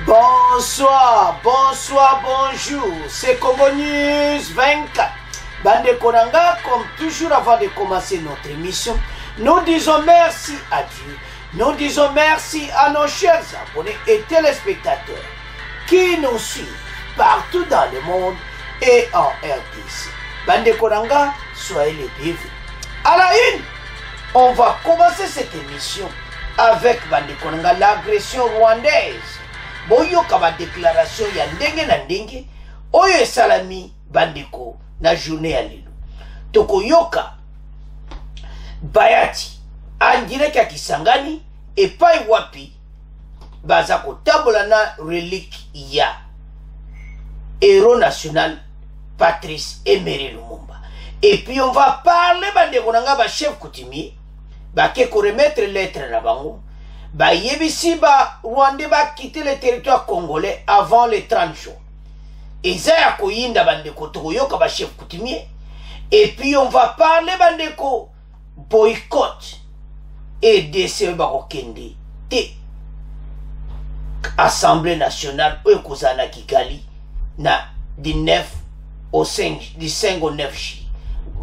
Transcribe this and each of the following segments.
Bonsoir, bonsoir, bonjour, c'est Congo News 24. Bande Konanga, comme toujours avant de commencer notre émission, nous disons merci à Dieu, nous disons merci à nos chers abonnés et téléspectateurs qui nous suivent partout dans le monde et en RDC. Bande Konanga, soyez les bienvenus. À la une, on va commencer cette émission avec Bande Konanga, l'agression rwandaise. Boyoka ba déclaration ya ndenge na ndenge oyo esalami bandeko na journée ya lelo tokoyoka bayati andireki ya Kisangani epai wapi baza kotambola na relique ya héros national Patrice Emery Lumumba. Et puis on va parler bandeko nanga ba chef coutumier bake ko remettre lettre na bango ba yebisi ba Rwandais ba quitter le territoire congolais avant les 30 jours. Et ça ya koyinda bandeko tokoyoka ba chef coutumier. Et puis on va parler bandeko boycott et DCE ba kokende te Assemblée nationale oyo kozana Kigali na du 9 au 5 du 5 au 9 juillet.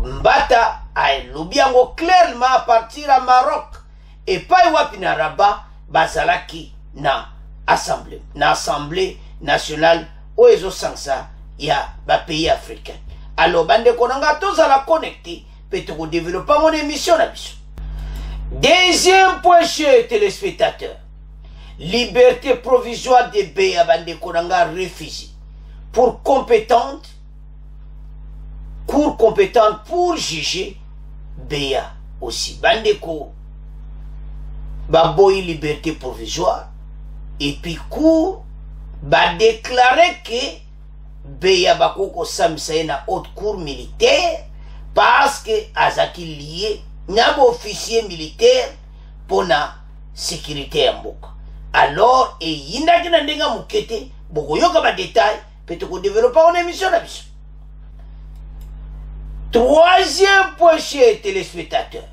Mbata a lobiango clairement à partir à Maroc. Et pas wapi na Rabat bazalaki na assemblée nationale oezo sansa ya ba pays africain. Alors bande konanga tous à la connecter peut ko développer mon émission na biso. Deuxième point chez téléspectateurs. Liberté provisoire de Beya bande konanga refusée pour compétente cour compétente pour juger Beya aussi bande ko baboyi liberté provisoire et puis cour ba déclarer que Beya bakoko samisa na haute cour militaire parce que azaki lié na officier militaire pour la sécurité ya mboka. Alors et yinaki na ndenga mukete boko yoka ba détail peut ko développer en émission na biso. Troisième point chez téléspectateurs.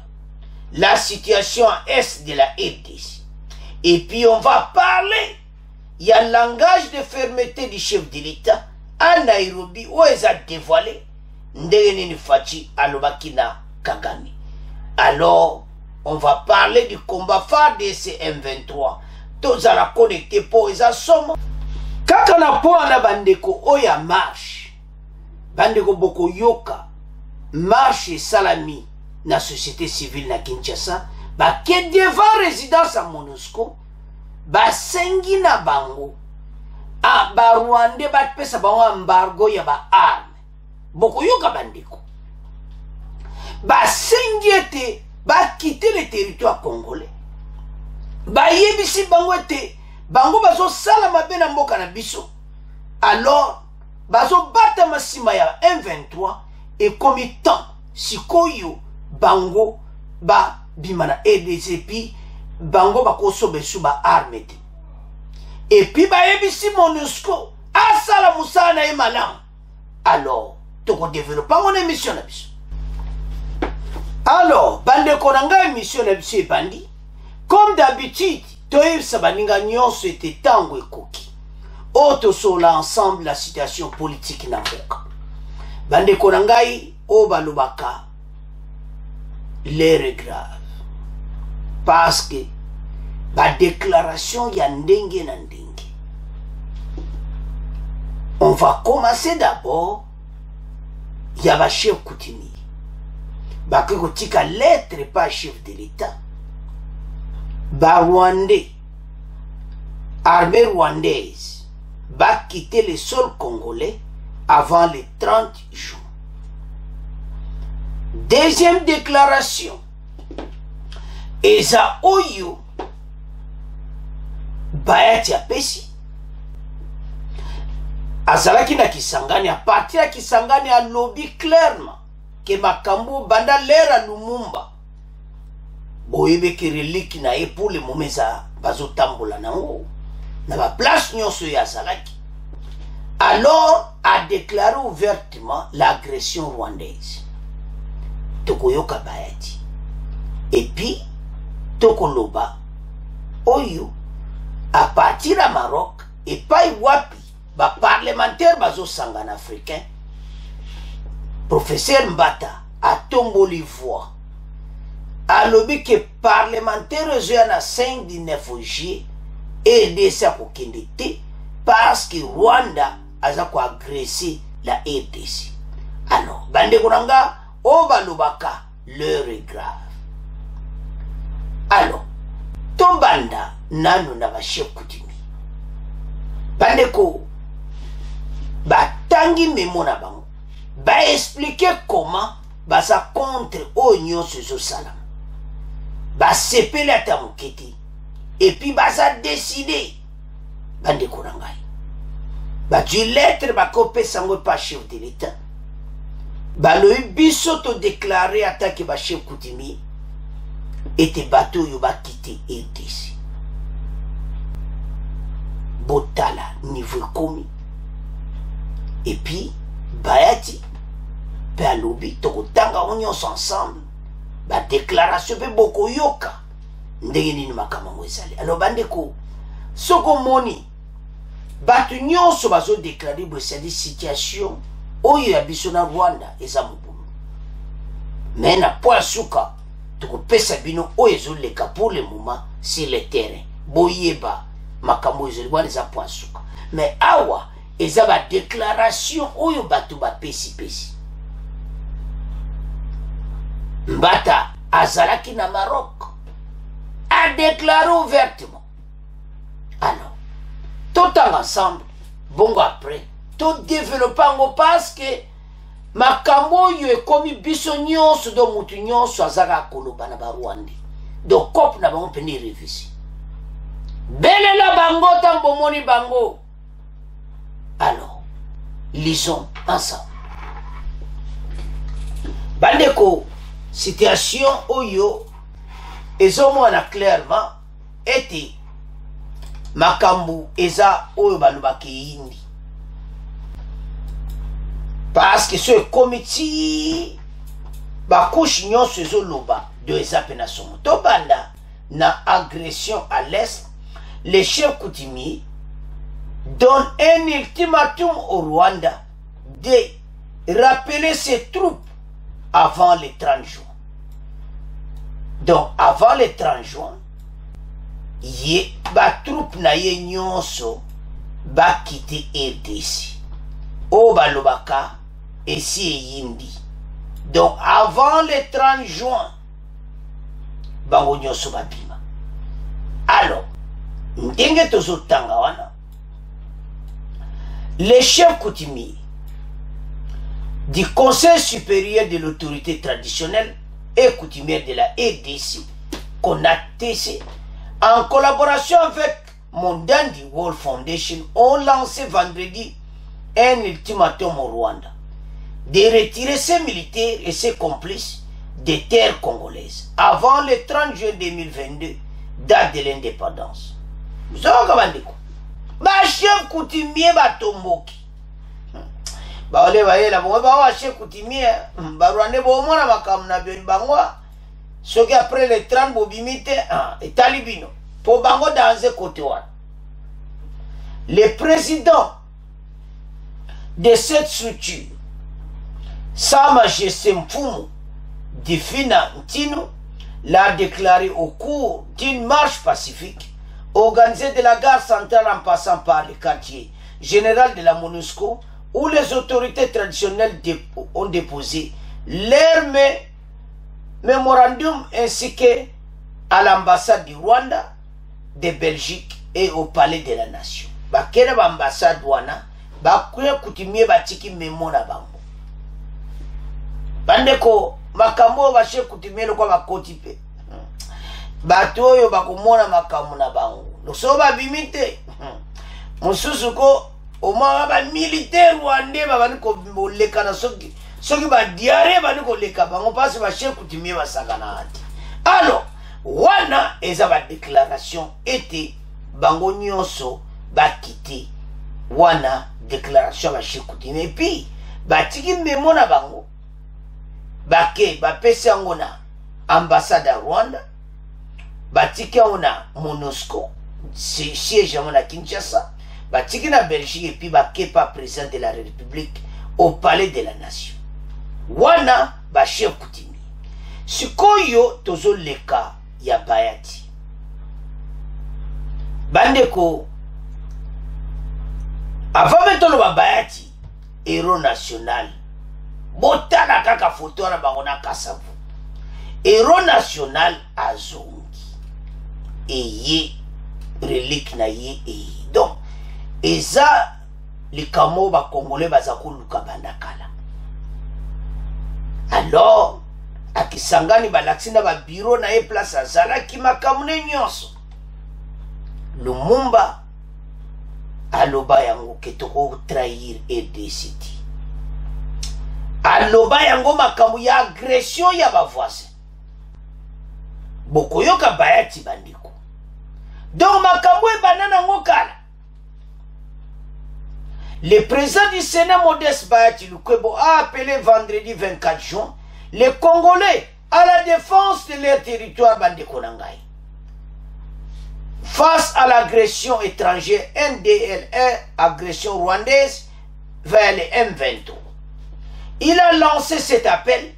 La situation à est de la RDC. Et puis on va parler, il y a un langage de fermeté du chef de l'État à Nairobi où ils ont dévoilé Ndenge Fachi Alobakina Kagame. Alors, on va parler du combat phare de M23. Tous à la connecter pour les assommes. Kakana po ana bandeko oya marche. Bandeko boko yoka. Marche salami. La société civile na Kinshasa ba ke devant résidence à MONUSCO ba sengi na bango a ba Rwandais ba pesa bango embargo ya ba arme boko yoka bandeko ba sengi ete ba quitter le territoire congolais ba yebisi bango ete bango bazo sala mabe na mboka na biso alors bazo bata masima ya M23 et comme temps sikoyo bango ba bimana EDCP bango ba kosobe suba arme te et puis ba yebisi MONUSCO asala musana e malam. Alors toko développer mon émission na biso. Alors bande konanga émission na biso bandi comme d'habitude toyebisa baninga nyonso ete tango ekoki auto sur l'ensemble la situation politique na mboka bande konangai o balobaka l'heure est grave parce que la déclaration ya ndenge na ndenge. On va commencer d'abord ya ba chef coutumier ba ko tika lettre pas chef de l'État ba Rwandais armée rwandaise va quitter le sol congolais avant les 30 jours. Deuxième déclaration. Eza oyo bayati apesi azalaki na Kisangani. À partir ya Kisangani a lobby clairement que makambo banda lera Lumumba boyebe ke relique na e pour le moment za bazotambola nango na ba place nyonso ya azalaki. Alors a déclaré ouvertement l'agression rwandaise. Tokoyoka bayati. Et puis tokoloba oyo à partir à Maroc epai wapi baparlementaire bazosangana africain. Professeur Mbata atomboli voix alobi ke parlementaire oyo na 5 du 9 juillet RDC akokende te parce que Rwanda aza koagresse la RDC. Alors bandeko nanga o balobaka l'heure est grave. Alors tobanda nanu na bachef coutumier bandeko batangi memo na bango ba expliquer comment baza contre oyo nyonso salam ba sepele ata moketi et puis baza décider bandeko na ngai ba du lettre ba kopesa ngo pa chef de l'état ba lo biso to déclarer attaque ba chef coutumier et bateau yo ba quitter RDC botala niveau komi et puis bayati pe alobi tokotanga nyonso ensemble ba déclaration pe boko yoka ndenge nini makambo ezali. Alors bandeko soko moni batu nyonso bazo déclarer bo cette situation oyo ya biso na Rwanda eza mobulu mais na point suka tokopesa bino oyo ezoleka pour le moment sur le terrain boyeba makambo ezali wana eza point suka mais awa eza ba déclaration oyo batu bapesi Mbata azalaki na Maroc a déclaré ouvertement. Alors tout ensemble bongo après tout développer ngo parce que makambo yo ekomi biso nyonso do mutu nyonso azaka koloba na Rwanda donc cop na bango peni réviser belela bango tambo moni bango. Alors lisons ensemble bandeko situation oyo ezomona clairement ete makambu eza oyo balobaki indi parce que ce comité bakouche nyonso ezoloba de eza pe na somo to banda na agression à l'est. Les chefs coutumiers donnent un ultimatum au Rwanda de rappeler ses troupes avant le 30 juin. Donc avant le 30 juin ye ba troupe na ye nyonso ba quitter RDC o balobaka esi yindi. Donc avant le 30 juin bango nyonso babima. Alors ndenge tozotanga wana les chefs coutumiers du Conseil supérieur de l'autorité traditionnelle et coutumière de la RDC, CONATC, en collaboration avec Mondandi World Foundation, ont lancé vendredi un ultimatum au Rwanda de retirer ses militaires et ses complices des terres congolaises avant le 30 juin 2022, date de l'indépendance. Vous savez comment dire? Ba chef coutumier batomboki. Ba ole ba yela bo ba chef coutumier ba Rwanda bo mona makamna bien bangwa. Soki après le 30 bobimite et talibino pour bango dans ce côté là. Le président de cette structure, Sa Majesté Mfumu Difina Ntino, l'a déclaré au cours d'une marche pacifique organisée de la gare centrale en passant par le quartier général de la MONUSCO, où les autorités traditionnelles ont déposé leur mémorandum ainsi qu'à l'ambassade du Rwanda, de Belgique et au palais de la nation. Bakena l'ambassade wana bakuye kutimie batiki memo na bango. Bandeko makambo bashe kutimie lokwa bakoti pe. Bato oyo bakomona makambo na bango. So babimite. Mususu ko oma ba militaire rwandais babani ko leka na soki ba diare bani ko leka bango parce bashe kutimie basakana ati. Alors wana eza ba déclaration était bango nyonso ba kiti wana déclaration ba shikuti et puis ba tiki memo na bango bake ba pesa ngona ambassade à Rwanda ba tiki ngona MONUSCO siège à Kinshasa batiki na Belgique et puis bakepa président de la République au palais de la nation wana bachef coutumier sikoyo tozoleka ya Bayati bandeko avant metolo Bayati héros national botala kaka photo na bango na Kasavu héros national azongi eye relique na ye eye donc eza likamo ba congolais baza koluka bandakala alors akisangani balakisi na ba bureau na ye place azalaki makambo ne nyonso Lumumba aloba yango ke toko trahir RDC aloba yango makambo ya agression ya ba voisin bokoyoka Bayati bandiko donc makambo e banana ngokala. Le président du Sénat Modeste Bayati Lukwebo a appelé vendredi 24 juin les Congolais à la défense de leur territoire Bandekonangaï. Face à l'agression étrangère NDLR, agression rwandaise vers les M23. Il a lancé cet appel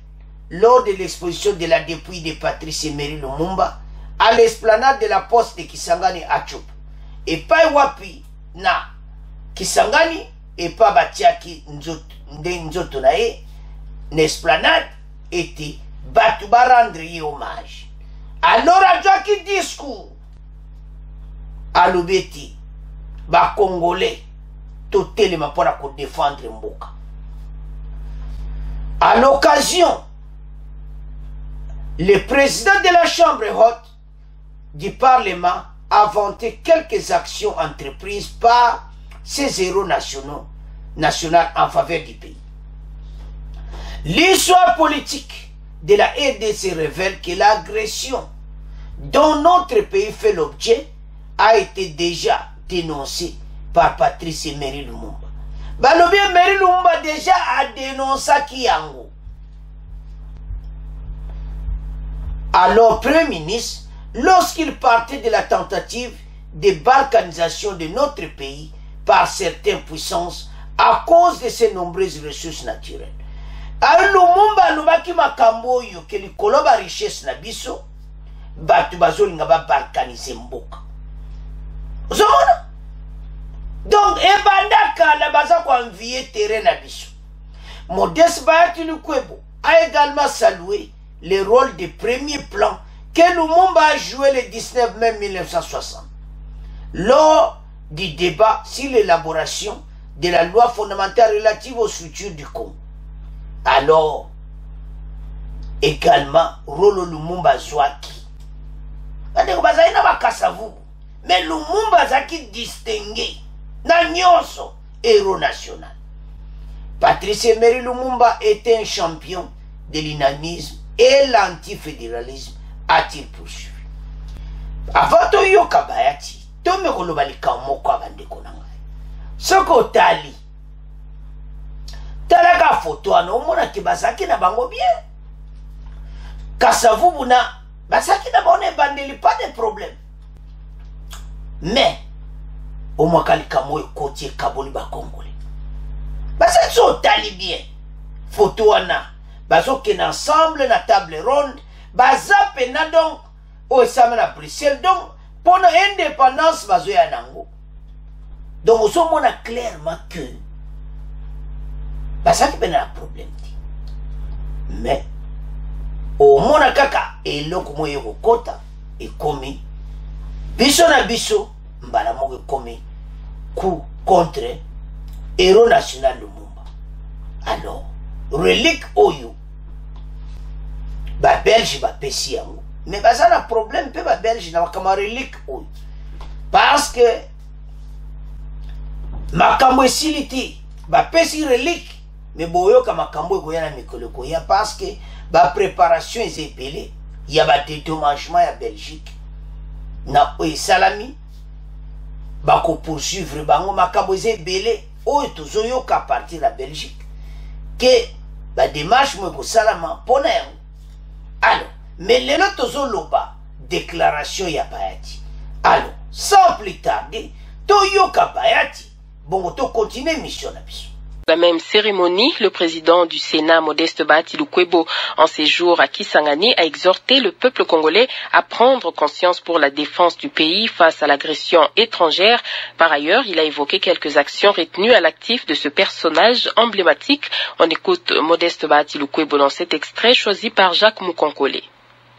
lors de l'exposition de la dépouille de Patrice Emery Lumumba à l'esplanade de la poste de Kisangani à Tchoup. Et pas wapi na Kisangani et pas batiaki nzoto na ye n'esplanade était batu rendre hommage. Alors à Jackie discours alobeti ba Congolais totelema pour défendre mboka. À l'occasion, le président de la Chambre haute du Parlement a vanté quelques actions entreprises par ces héros nationaux en faveur du pays. L'histoire politique de la RDC révèle que l'agression dont notre pays fait l'objet a été déjà dénoncée par Patrice Emery Lumumba. Balobi Emery Lumumba déjà a dénoncé Kiyango. Alors, Premier ministre, lorsqu'il partait de la tentative de balkanisation de notre pays par certaines puissances à cause de ses nombreuses ressources naturelles. Alors, Lumumba lobaki makambo yo ke likolo ba richesse na biso batu bazolinga ba balkaniser mboka. Ozomona? Donc, ebandaka la baza ko envier terrain na biso. Modeste Bayati Lukwebo a également salué le rôle de premier plan que Lumumba a joué le 19 mai 1960 lors du débat sur l'élaboration de la loi fondamentale relative aux structures du Congo. Alors, également, rôle Lumumba Zouaki. Mais Lumumba Zaki distingué, na nyonso, héros national. Patrice Emery Lumumba était un champion de l'inamisme et l'antifédéralisme, a-t-il poursuivi. Avant de yoka Bayati, Tome Kolobalika moko abandeko na ngai. Soko tali. Talaka photo ana omona ki basaki na bango bien. Kasavubu na basaki na bango bandeli pas de problème. Mais au moins kalika mo côté kaboli ba Congolais. Basaki so tali bien. Photo ana bazoke ensemble na table ronde, bazape na donc au samana Bruxelles donc pour l'indépendance bazoya nango. Donc on mona clairement que ça qui a un problème. Mais au mona kaka et loko moye kota et komi biso na biso mbala mo komi coup contre héros national Lumumba. Alors relique oyo ba Belge ba pesi yango. Mais ça a un problème pe ba Belge na kama relique oyo. Parce que makambo esiliti ba pesi relique mais boyoka makambo ekoya na mikolo koya parce que ba préparation ezepelé il y a ba dédommagement ya Belgique na salami ba ko poursuivre bango makambo ezebelé oyo tozoyoka à partir la Belgique que ba démarche mo ko salama pona yango. Alors mais lelo tozoloba déclaration ya Bayati. Alors sans plus tarder toyoka Bayati bongo to continuer mission na biso. La même cérémonie, le président du Sénat, Modeste Bahati Lukwebo, en séjour à Kisangani, a exhorté le peuple congolais à prendre conscience pour la défense du pays face à l'agression étrangère. Par ailleurs, il a évoqué quelques actions retenues à l'actif de ce personnage emblématique. On écoute Modeste Bahati Lukwebo dans cet extrait choisi par Jacques Mukonkole.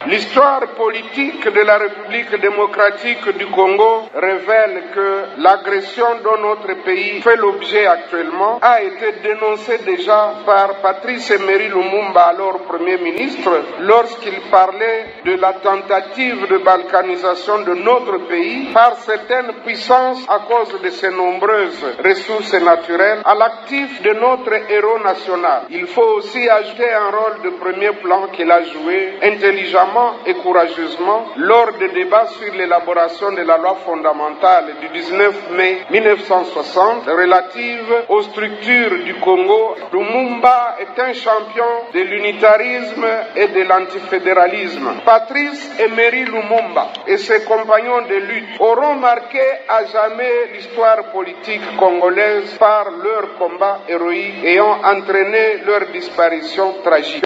L'histoire politique de la République démocratique du Congo révèle que l'agression dont notre pays fait l'objet actuellement a été dénoncée déjà par Patrice Emery Lumumba, alors Premier ministre, lorsqu'il parlait de la tentative de balkanisation de notre pays par certaines puissances à cause de ses nombreuses ressources naturelles à l'actif de notre héros national. Il faut aussi ajouter un rôle de premier plan qu'il a joué intelligemment et courageusement lors des débats sur l'élaboration de la loi fondamentale du 19 mai 1960 relative aux structures du Congo. Lumumba est un champion de l'unitarisme et de l'antifédéralisme. Patrice Emery Lumumba et ses compagnons de lutte auront marqué à jamais l'histoire politique congolaise par leur combat héroïque ayant entraîné leur disparition tragique.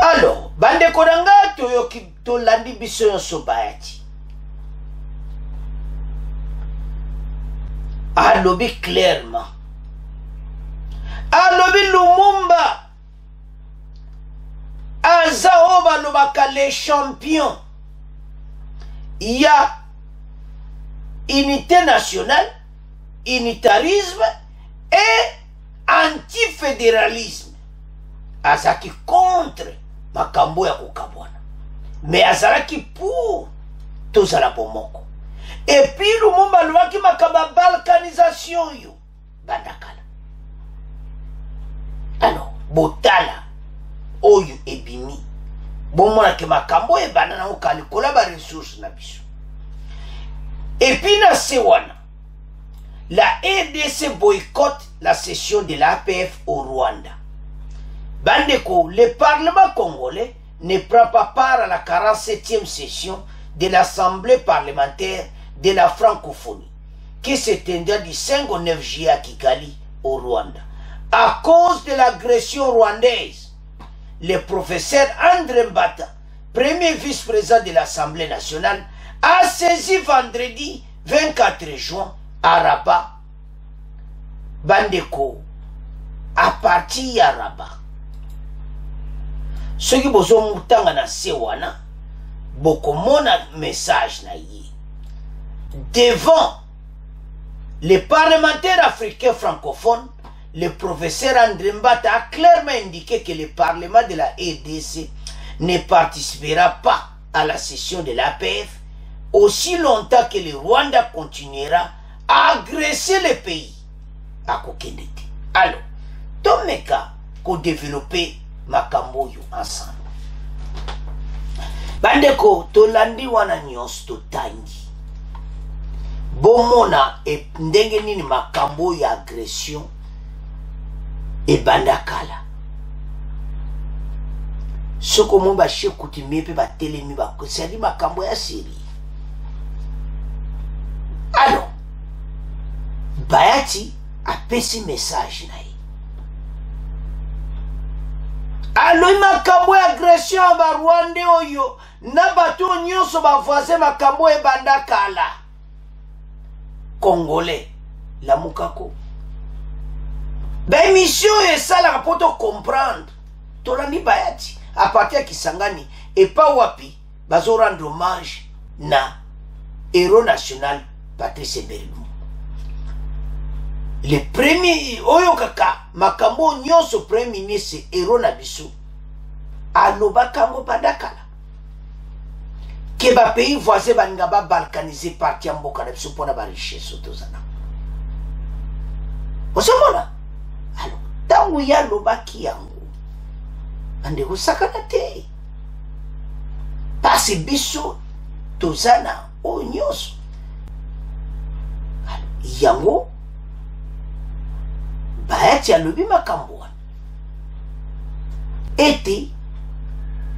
Alors, bande kodanga toyoki tolandi biso nyonso Bayati alobi clairement, alobi Lumumba aza oyo balobaka les champions ya unité nationale, unitarisme et antifédéralisme. Azaki contre makambo ya kokabwana, mais azalaki pour tozala bomoko. Et puis Lumumba lobaki makaba balkanisation yo bandakala. Alors botala oyo ebimi bomona ke makambo ebana na okali kola ba ressources na biso. Et puis na sewana la RDC boycotte la session de l'APF au Rwanda. Bandeko, le Parlement congolais ne prend pas part à la 47e session de l'Assemblée parlementaire de la francophonie, qui s'étendra du 5 au 9 juillet à Kigali, au Rwanda. À cause de l'agression rwandaise, le professeur André Mbata, premier vice-président de l'Assemblée nationale, a saisi vendredi 24 juin à Rabat. Bandeko, à partir à Rabat. Ceux qui bozo mutanga na sewana bokomona message na yi devant les parlementaires africains francophones. Le professeur André Mbata a clairement indiqué que le Parlement de la RDC ne participera pas à la session de l'APF aussi longtemps que le Rwanda continuera à agresser le pays à Kokendete. Alors, Tomeka ko développer makambo yo ensemble. Bandeko tolandi wana nyonso totangi bomona e ndenge nini makambo ya agression e bandakala soko momba shekuti mepe ba telemi ba kosali makambo ya seri. Alors Bayati a pesi message na ye. Alo makambo ya agression ba Rwanda oyo na bato nyonso ba voisin makambo e bandakala Congolais la mukako. Ben mission et ça la poto comprendre. Tolandi Bayati à partir ya Kisangani et pas wapi bazo rendre hommage na héros national Patrice Emery Lumumba. Le premier oyo kaka makambo nyonso premier ministre héros na biso aloba kango bandakala ke ba pays voisin baninga ba balkaniser parti ya mboka na biso mpona ba richesse tozana. Osomona alo tangu ya lobaki yango ande kosakana te pasi biso tozana o nyonso yango Bayati alobi makambo wana ete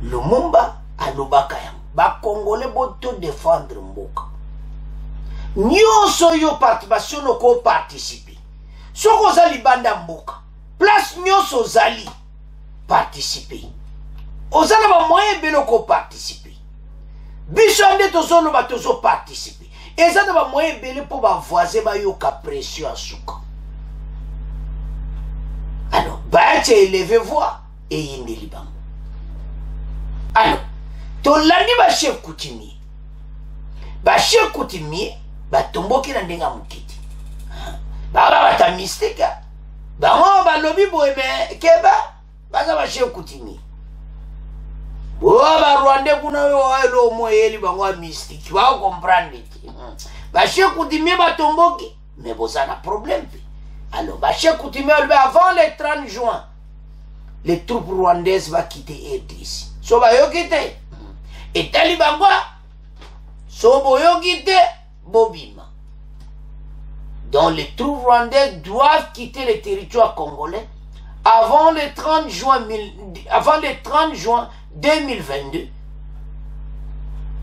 Lumumba alobaka yango ba Congolais boto défendre mboka nyonso yo participation oko participer soko ozali banda mboka place nyonso ozali participer ozala ba moyen ebele oko participer biso nde tozoloba tozo participer eza na ba moyen ebele mpo bavoisin bayoka pression ya suka alors bayatia éleve voix eyindeli bango alors tolandi bachef coutumier bachef coutumier batomboki na ndenge ya mokiti baba bata mystique bango balobi boye me keba baza bachef coutumier barwandais kuna oyo moyeli bango ya mystique bakomprendre te bachef coutumier batomboki mais boza na problème pe alors bachef coutumier olobi avant le 30 juin les troupes rwandaises va quitter RDC so bayoki te etali bango so boyoki te bobima donc les troupes rwandaises doivent quitter le territoire congolais avant le 30 juin 2022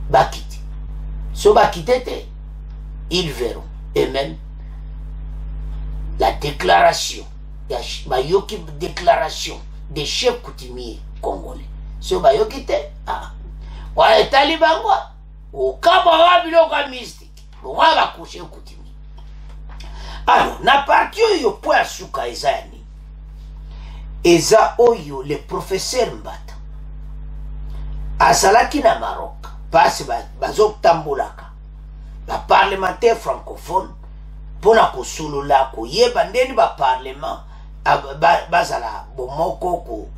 bakite so bakite te ils verront et même la déclaration bayoki déclaration des chefs coutumiers congolais so bayoki te etali bango okaba wa biloko ya mystique bongo bakushe coutumier alors na parti oyo po ya suka eza ya nini eza oyo le professeur Mbata azalaki na Maroc pasi bazotambolaka baparlementaire francophone mpona kosolola koyeba ndeni baparlement bazala bomoko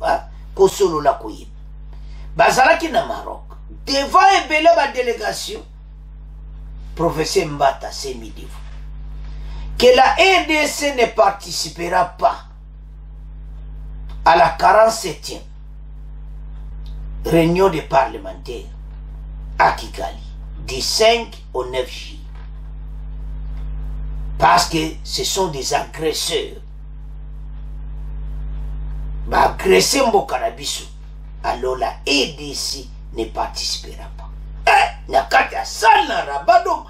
kosolola koyeba bazalaki na Maroc devant ebele badélégation professeur Mbata s'est mis devant que la RDC ne participera pas à la 47e réunion des parlementaires à Kigali du 5 au 9 juillet parce que ce sont des agresseurs agressés Mbokarabiso. Alors la RDC ne participera pas. Nakati ya sana rabado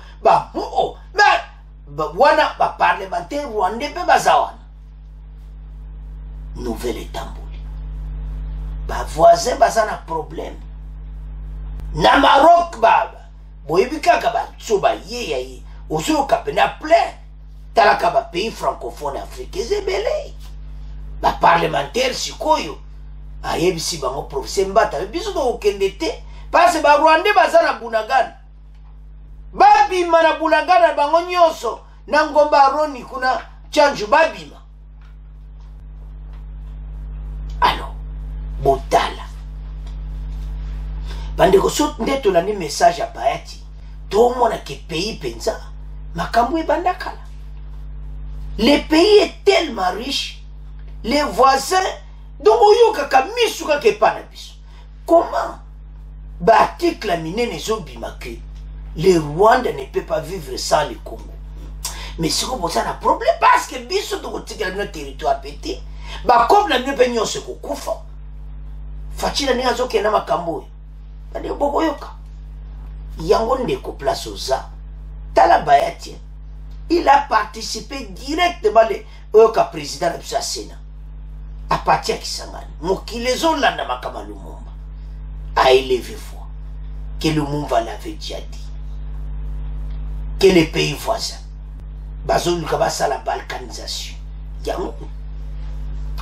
wana parlementaire rwandais pe bazawana nouvelle etamboli voisin baza na problème na Maroc boyebi kaka baso bayeya ye ozoyoka pena plein talaka pays francophone afrique eza ebele parlementaire sikoyo ayebisi bango professeur Mbata biso tokokende te parce barwandais baza na Bunagana babima na Bunagana bango nyonso na ngomba Aroni kuna chanju babima alors botala bandeko so nde tolandi message ya Bayati tomona ke pays penza makambo ebandakala le pays est tellement riche les voisins donc oyokaka misu kaka epa na biso comment baarticle ya minene ezobima ke le Rwanda ne peut pas vivre sans le Congo mais siko boza na problème parce que biso tokotikela bino territoire pete bakomi na bino mpe nyonso ekokufa facila ndenge azokenda makambo oyo bandeko bokoyoka yango ndeko place oza tala Bayati il a participé directement oyoka président na biso ya Sénat à partir ya Kisangani mokili ezolanda makambo ya Lumumba a élevé voix que Lumumba l'avait déjà dit que les pays voisins bazoluka basala balkanisation yango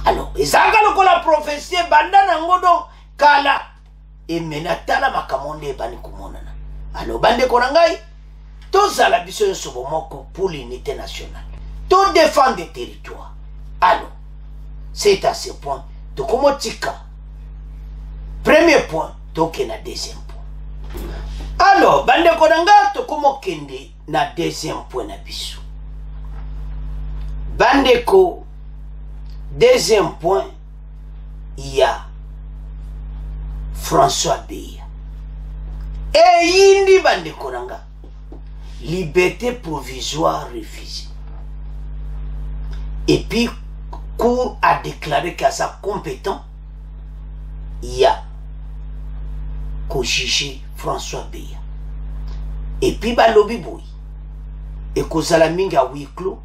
alors ezalaka lokola prophétie banda nango do kala emena tala makambo nde ebani komonana alors bandeko na ngai tozala biso nyonso bomoko pour l'unité nationale to défendre des territoires alors c'est à ce point tokomotika premier point tokena deuxième point alors bandeko na ngai tokomokende na deuxième point na biso bandeko deuxième point il y a François Beya eyindi bandeko na ngai liberté provisoire refusée et puis Cour a déclaré qu'à sa compétence il y a qu'au juger François Beya et puis balobi boy et kozala mingi à huis clos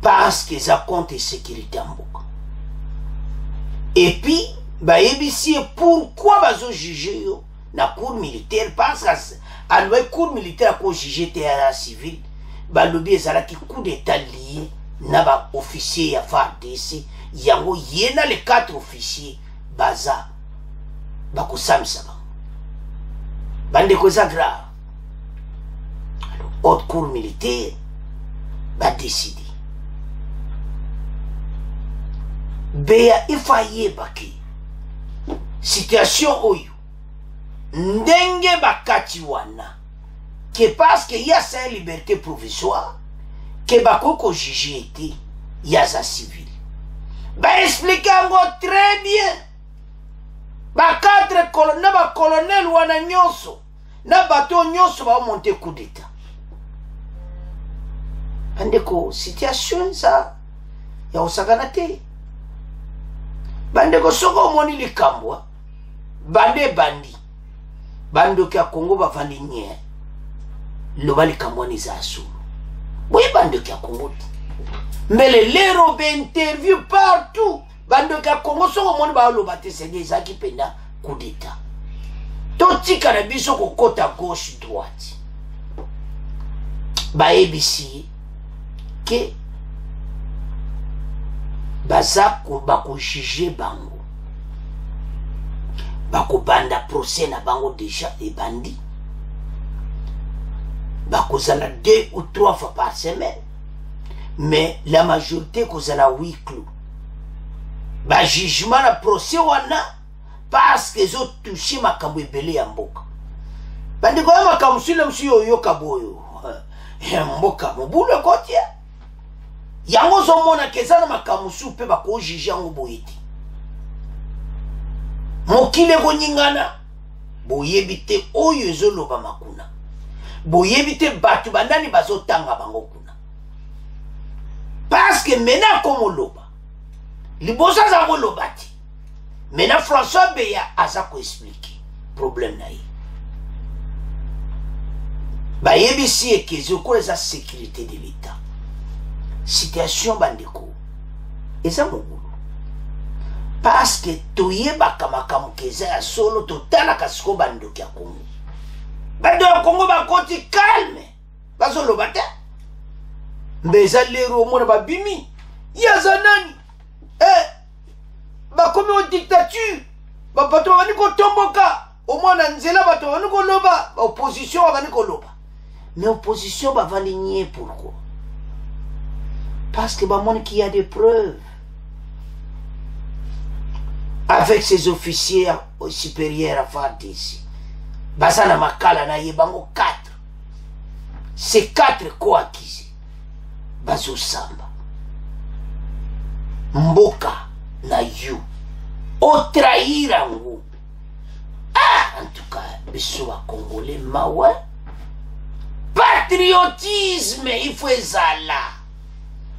parce que ça compte sécurité en mboka. Et puis bah ebisi pourquoi bazo juger yo na cour militaire parce que à la cour militaire ko juger terrain civil ba lobi ezala ki coup d'état lié na ba officier ya FARDC yango yena les 4 officiers baza ba ko samsa bande ko za grave. Alors haute cour militaire ba décider beya ifaye baki situation oyo ndenge bakati wana que parce que y a sa liberté provisoire que bakoko juger été y a sa civil ba expliquer ngo très bien ba 4 colonel ba colonel wana nyonso na bato nyonso ba monter coup d'état andeko situation ça ya osakana te bandeko soko moni likambwa bande bandi bando kia Congo bavandi nye loba likambwa ni za asuru oui bando kia Congo mais les lero be interview partout bando kia Congo soko moni ba loba te senge zaki penda coup d'état totika na biso ko kota gauche droite ba ABC ke bazako bako juger bango bako banda procès na bango déjà et bandi bako zala 2 ou 3 fois par semaine mais la majorité ko zala huis clos ba jugement na procès wana parce que zo touché makambo ebele ya mboka bandi ko makambo sile msiyo yoka boyo mboka mobulu kotia yango zo mona kezana makamusu pe bako juger ngo boyeti mokile ko nyingana boyebi te oyo ezoloba makuna boyebi te batu bandani bazotanga bango kuna parce que mena komo loba libosa za loba ti mena François Beya aza ko expliquer problème na ye bayebi si ekezo ko eza sécurité de l'état situation bandeko eza mugulu parce que toyebaka makambo keza ya solo totalaka siko bandoki ya Congo bando ya Congo bakoti calme bazoloba te mbeza lero omona babimi yaza nani bakomi o dictature bato babani kotomboka omona nzela bato babani koloba opposition babani koloba mais opposition bavandi nie pourquoi parce que bamoni qu'il y a des preuves avec ces officiers supérieurs à FARDC basana makala na yebango 4 ces 4 co-accusés bazo samba mboka na you o trahir ango en tout cas besoin congolais mawe patriotisme il faut ezala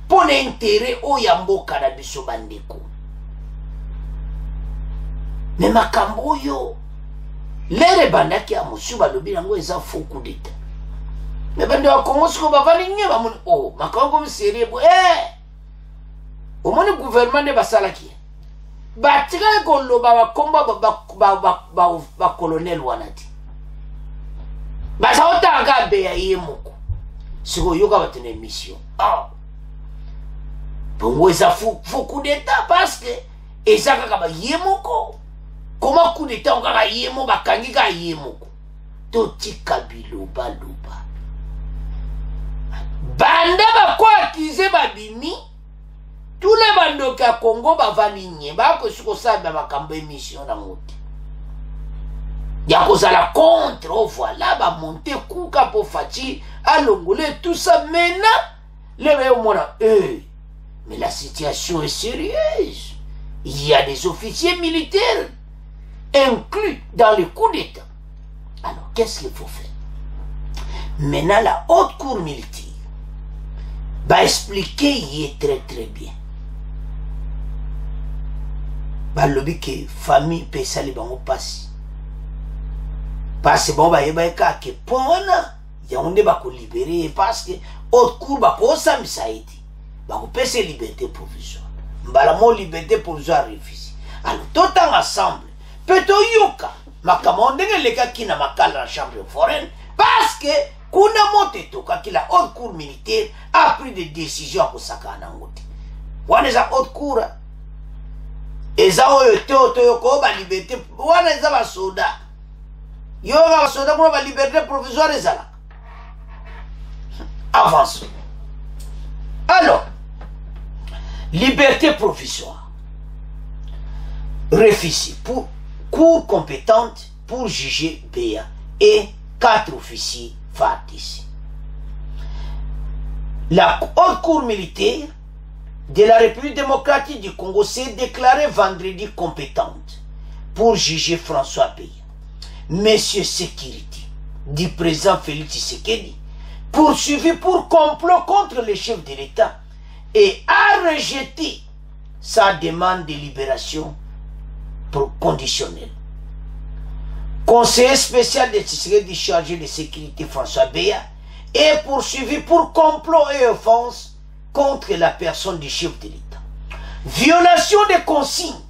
pour l'intérêt o ya mboka na biso bandeko mais makambo yo lere bandaki ya musu balobi nango eza faux coup d'état mais bande wa Congo siko bavali nye bamoni oh makambo msérieux bo omoni gouvernement ne basalaki batika ko loba bakomba ba colonel wanati basaota ga be ya yemoko siko yoka batene mission bongo eza faux coup d'état parce que ezaka ka ba yemoko comment coup d'état on ka yemo bakangi ka yemoko totika biloba loba banda ba ko accuser babimi tous les bandoki ya Congo bavandi nye bakosuko saba makambo émission na moto ya kozala contre voilà ba monter kuka po faci alongole tout ça maintenant le mona mais la situation est sérieuse. Il y a des officiers militaires inclus dans le coup d'état. Alors qu'est-ce qu'il faut faire? Maintenant la haute cour militaire va expliquer y est très bien. Ba lobi que famille peut sali bango passe. Parce bon ba yeba ka ke pona yango bako libérer parce que haute cour bako samisa eti bako pese liberté provisoire mbala mo liberté provisoire refusé alors tout ensemble peut yoka makambo ndenge leka kina makala na chambre foraine parce que kuna mote toka kila haute cour militaire a pris des décisions ko sakana ngote wana za haute cour eza oyo toto yoko ba liberté wana eza ba soda yoga ba soda ko ba liberté provisoire ezala avance. Alors, liberté provisoire. Refusé pour cour compétente pour juger BA et 4 officiers FARDC. La haute cour militaire de la République démocratique du Congo s'est déclarée vendredi compétente pour juger François Beya, Monsieur Sécurité du président Félix Tshisekedi, poursuivi pour complot contre les chefs de l'État et a rejeté sa demande de libération conditionnelle. Conseiller spécial de Tshisekedi chargé de sécurité François Beya est poursuivi pour complot et offense contre la personne du chef de l'État. Violation des consignes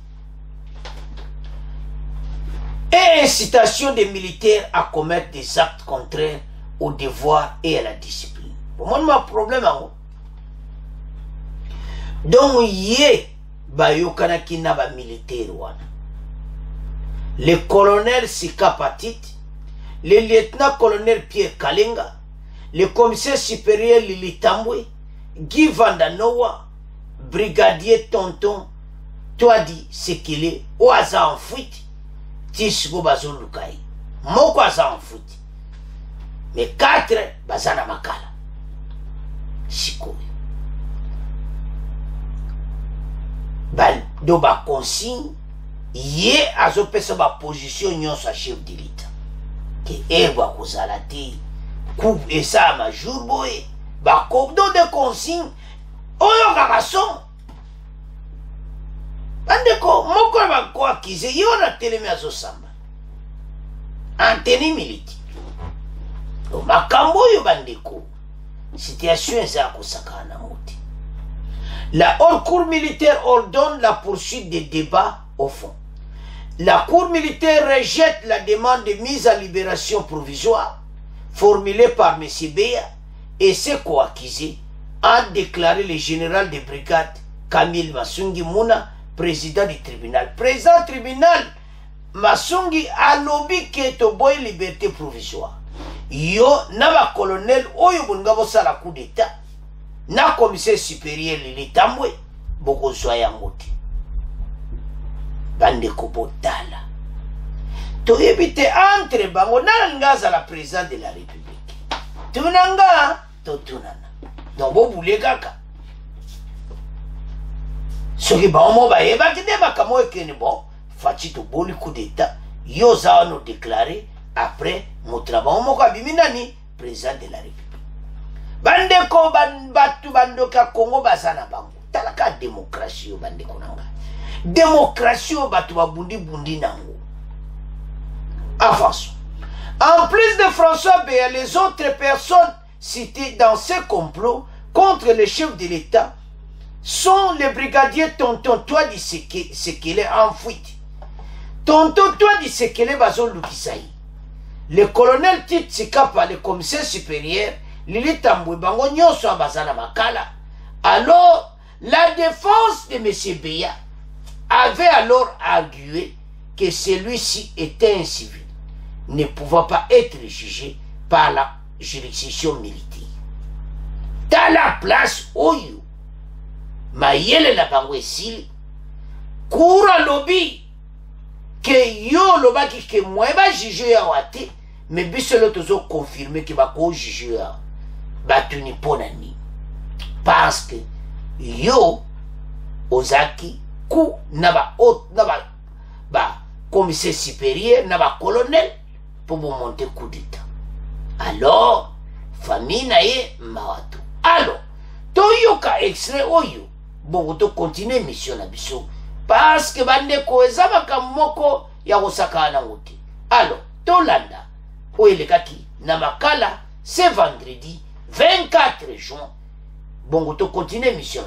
et incitation des militaires à commettre des actes contraires au devoir et à la discipline. Pour moi, il y a un problème. Donc, il y a militaire. Le colonel Sika Patit, le lieutenant-colonel Pierre Kalenga, le commissaire supérieur Lili Tambwe, Guy Vandanoa, brigadier Tonton Toadi Sekele, Oaza en fuite, Tisgo Bazo Lukai, Moko Aza en fuite. Mais 4 bazana makala sikoyo do ba consigne ye azopesa ba position nyonso a chef de l'État ke eba kozala te coupe esa ma jour boye ba kodo de consigne oyo kakason bandeko moko ba ko akize yo na telemi azosamba anteni militaire. Situation la haute cour militaire ordonne la poursuite des débats au fond. La cour militaire rejette la demande de mise à libération provisoire formulée par M. Beya et ses co-accusés, a déclaré le général de brigade Camille Masungi Mouna, président du tribunal. Président du tribunal, Masungi a lobby que to boy liberté provisoire. Yo na colonel oyo bungabo sala coup d'état na commissaire supérieur Lili Tambwe boko soya ngoti bande ko botala to ebite entre bango na ngaza la président de la république tunanga to tunana donc bo bule kaka soki ba mo ba eba kide ba kamo ekene bon fachi to boli coup d'état yo za no déclarer après mon travail moko abiminani président de la république bandeko batu bandoka Congo basana bango talaka démocratie bandeko nanga démocratie batu babundi bundi nango avance. En plus de François Beya, les autres personnes citées dans ce complot contre le chef de l'État sont les brigadiers Tonton Toadi Sekele en fuite, Tonton Toadi Sekele Bazon Lukisaï, le colonel Tite Sikapa, le commissaire supérieur, Lili Tambwe Bango Nyonso Bazana Makala. Alors, la défense de M. Beya avait alors argué que celui-ci était un civil, ne pouvant pas être jugé par la juridiction militaire. Dans la place Oyo, Mayele la Bangwesili, Koura Lobi, que yo lobaki que moi va juger à Wate, mais biselo tozo confirmé que va ko juger à Batuni Ponani. Parce que yo Ozaki ku naba haute naba ba commissaire supérieur naba colonel pour vous monter coup d'état. Alors famille naye mawatu. Alors toyoka extrait oyo bon to continuer mission na biso parce que bande ko ezabaka moko ya kosaka na ngote. Alors tolanda oyelekaki na makala c'est vendredi 24 juin. Bon, on continue mission.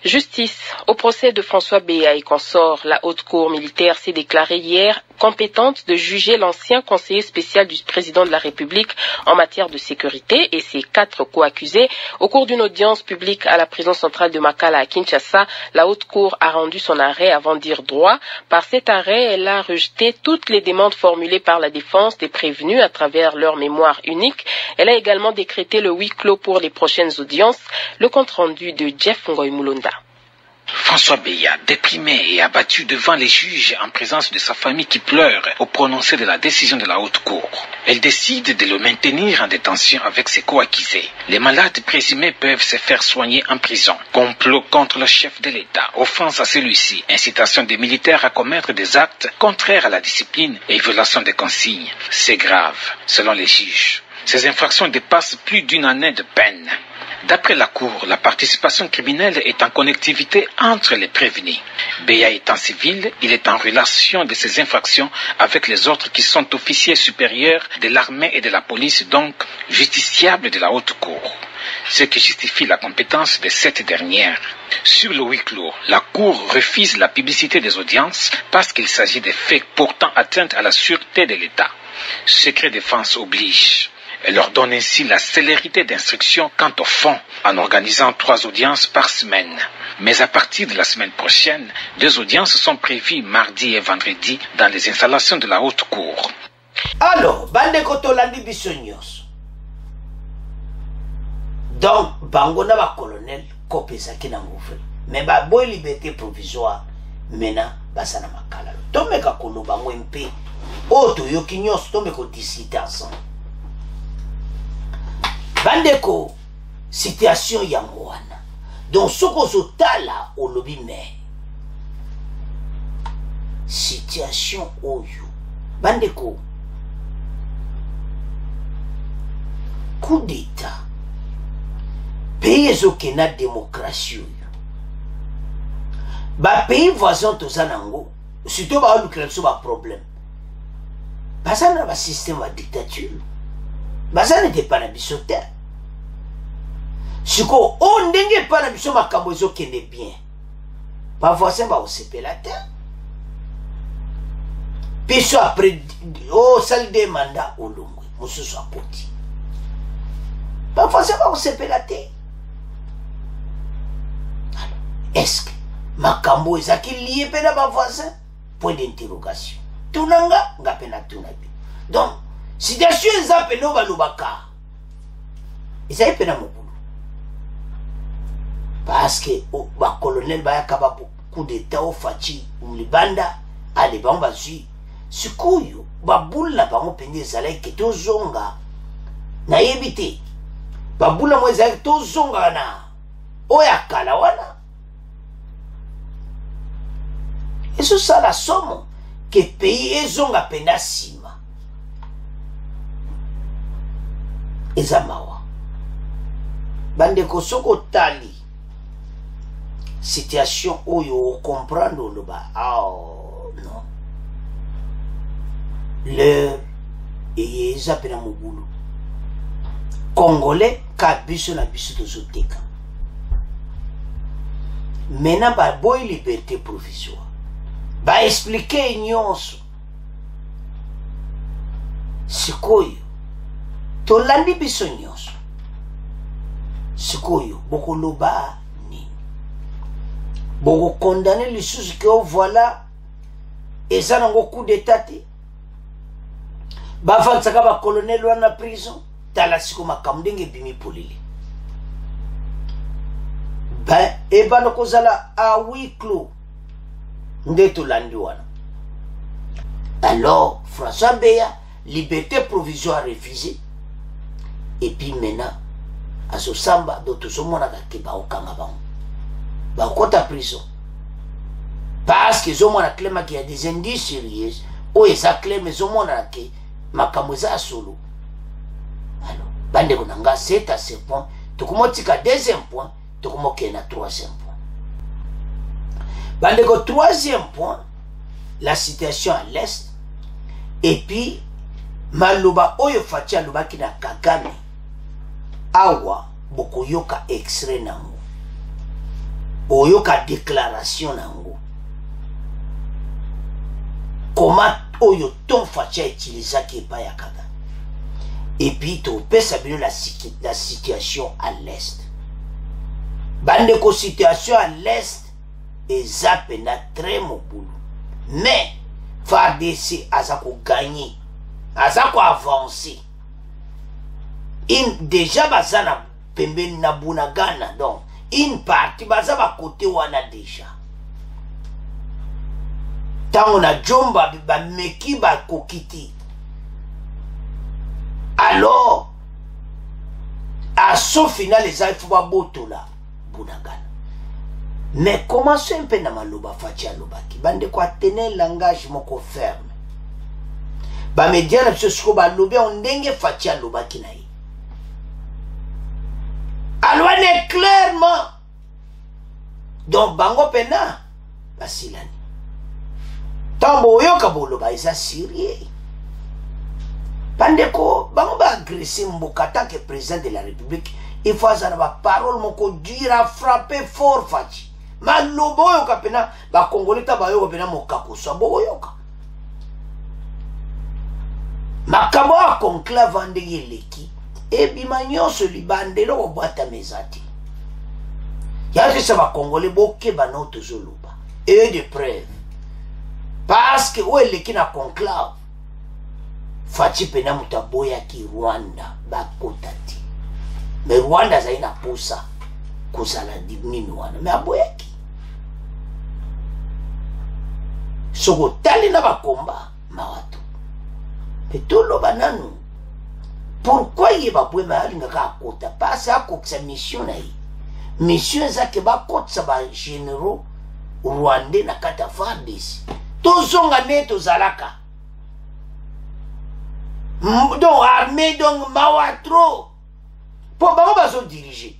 Justice. Au procès de François Beya et consorts, la haute cour militaire s'est déclarée hier compétente de juger l'ancien conseiller spécial du président de la République en matière de sécurité et ses 4 co-accusés. Au cours d'une audience publique à la prison centrale de Makala à Kinshasa, la haute cour a rendu son arrêt avant de dire droit. Par cet arrêt, elle a rejeté toutes les demandes formulées par la défense des prévenus à travers leur mémoire unique. Elle a également décrété le huis clos pour les prochaines audiences. Le compte-rendu de Jeff Ngoy Mulonda. François Beya, déprimé et abattu devant les juges en présence de sa famille qui pleure au prononcé de la décision de la haute cour. Elle décide de le maintenir en détention avec ses co-accusés. Les malades présumés peuvent se faire soigner en prison. Complot contre le chef de l'État, offense à celui-ci, incitation des militaires à commettre des actes contraires à la discipline et violation des consignes. C'est grave, selon les juges. Ces infractions dépassent plus d'une année de peine. D'après la Cour, la participation criminelle est en connectivité entre les prévenus. Beya étant civil, il est en relation de ces infractions avec les autres qui sont officiers supérieurs de l'armée et de la police, donc justiciables de la haute cour. Ce qui justifie la compétence de cette dernière. Sur le huis clos, la Cour refuse la publicité des audiences parce qu'il s'agit de faits portant atteinte à la sûreté de l'État. Secret défense oblige. Elle leur donne ainsi la célérité d'instruction quant au fond, en organisant 3 audiences par semaine. Mais à partir de la semaine prochaine, 2 audiences sont prévues mardi et vendredi dans les installations de la haute cour. Alors, bande kotolandi bisonyos. Donc, bangona ba colonel kopesaki na ngoufel. Mais ba boy liberté provisoire mena basana makala. Tomeka koloba ngwempe. Oto yoki nyos tomeko discuter ensemble. Bandeko, situation yangoana. Donc, ce qu'on se tala au lobby, mais situation oyo. Bandeko, coup d'état. Pays okena démocratie. Ba pays voisin tozanango. Surtout ba l'Ukraine so ba problème. Basa na ba système de dictature. Basa n'était pas na bisoter. Siko on ndenge pas na biso makambo ezokende bien. Ba voisin ba osepela te. Piso après salle de mandat olongwe mususu apoti. Ba voisin ba osepela te. Est-ce que makambo ezaki lié pe na ba voisin? Point d'interrogation. Tunanga ngapena tunabi. Donc situation ezape no balobaka. Ezali pe na mobulu. Parce que ba colonel ba yakaba coup d'état au fachi umlibanda ale ba bazui. Sikuyo ba bulla ba mopende ezali ke tozonga na yebite. Ba bulla mo ezali tozonga na oyakala wana. Et c'est ça la somme que pays ezonga pena sima. Ezamawa. Bande kosoko tali. Situation oyo comprendre le ba. Oh non. L'heure et ezapena mobulu. Congolais kabiso na biso tozoteka. Maintenant ba boy liberté provisoire. Ba expliquer nyonso. Sikoyo. Tolandi biso nyonso. Sikoyo. Boko loba ni. Boko condamner les choses que voilà. Et ça n'a pas coup d'état. Ba fansaka ba colonel wana prison. Tala siko makamdenge bimi polili. Ben, et ba nokozala a huis clos. Alors, François Beya, liberté provisoire refusée. Et puis maintenant, à ce samba, d'autres sont mon attaqué, bah, au Kangaban. Bah, au côté prison. Parce que ont mon attaqué, il y a des indices sérieux. Ou ils acclament, mais ont mon attaqué, ma camoza solo. Alors, bande konanga, c'est à ce point. Tu commences à 2e point, tu commences à 3e point. Bandeko, 3e point, la situation à l'est, et puis, maloba oyo Faci alobaki na Kagame awa bokoyoka extrait nango boyoka déclaration nango comment oyo ton Faci a utilisé qui pas ya Kagame et puis to pesa bino la situation à l'est bande ko situation à l'est eza pena très mobulu mais FARDC aza ko gagner aza ko avancer déjà baza na pembeni na Bunagana donc une partie baza ba côté wana déjà tango na Jomba ba meki ba kokiti alors à son final les il faut ba botola Bunagana mais comment c'est un peu na maloba Faci alobaki bande ko tenir langage moko ferme ba media na biso siko ba lobe on ndenge Faci alobaki na ye alwane clairement donc bango pena basilani tambo yoka boloba isa sérieux bandeko bango ba agresser mboka tant que président de la République il faut avoir ba parole moko dur à frapper fort Faci malobo yoka pena ba congolais ta ba yoka pena mokako so bo yoka makambo a conclave ndenge leki ebima nyonso libandelo obwata mezati yaki sa ba congolais bokeba na tozoloba et de preuve parce que où eleki na conclave Faci pena mutaboya ki Rwanda bakota ti mais Rwanda zaina posa kozala nini wana mais aboyaki soko tali na bakomba mawato petolo bananu pourquoi il va pouvoir aller à côté parce que sa mission là mission ça que ba côté ça ba généraux rwandais na kata FARDC tozonga neto zalaka donc armée donc mawatro pour ba ba so diriger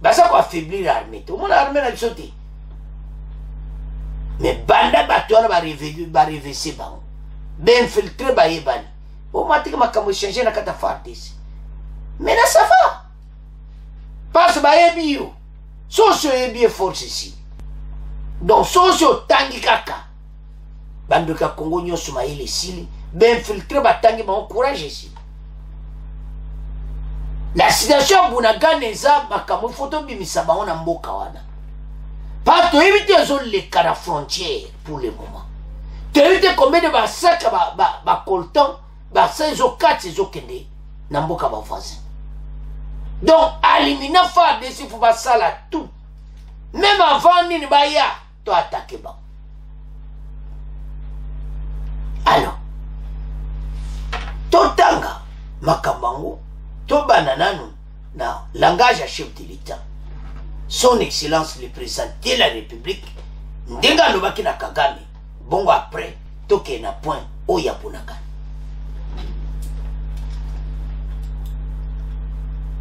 ba ça quoi affaiblir l'armée tout mon armée na sauté mais banda batona ba révéler ba ben filtrer ba yebani au matin makambo changer na kata FARDC mais là ça va parce ba yebio socio yebie force ici donc socio tangi kaka bandoka Congo nyoso maile sili ben filtrer ba tangi ba encourage ici la situation Bunagana eza makambo photo bimisa ba ona mboka wana pas to éviter zo le cara frontière pour le moment to éviter combien de ba saka ba coltan ba saison 4 saison kende na mboka ba voisin donc éliminer FARDC il faut pas ça là tout même avant ni ba ya to attaquer ba alors totanga makambango to banananu na langage à chef de l'État son excellence le président de la République ndenga lobaki na Kagame bongo après toke na point oya Bunagana.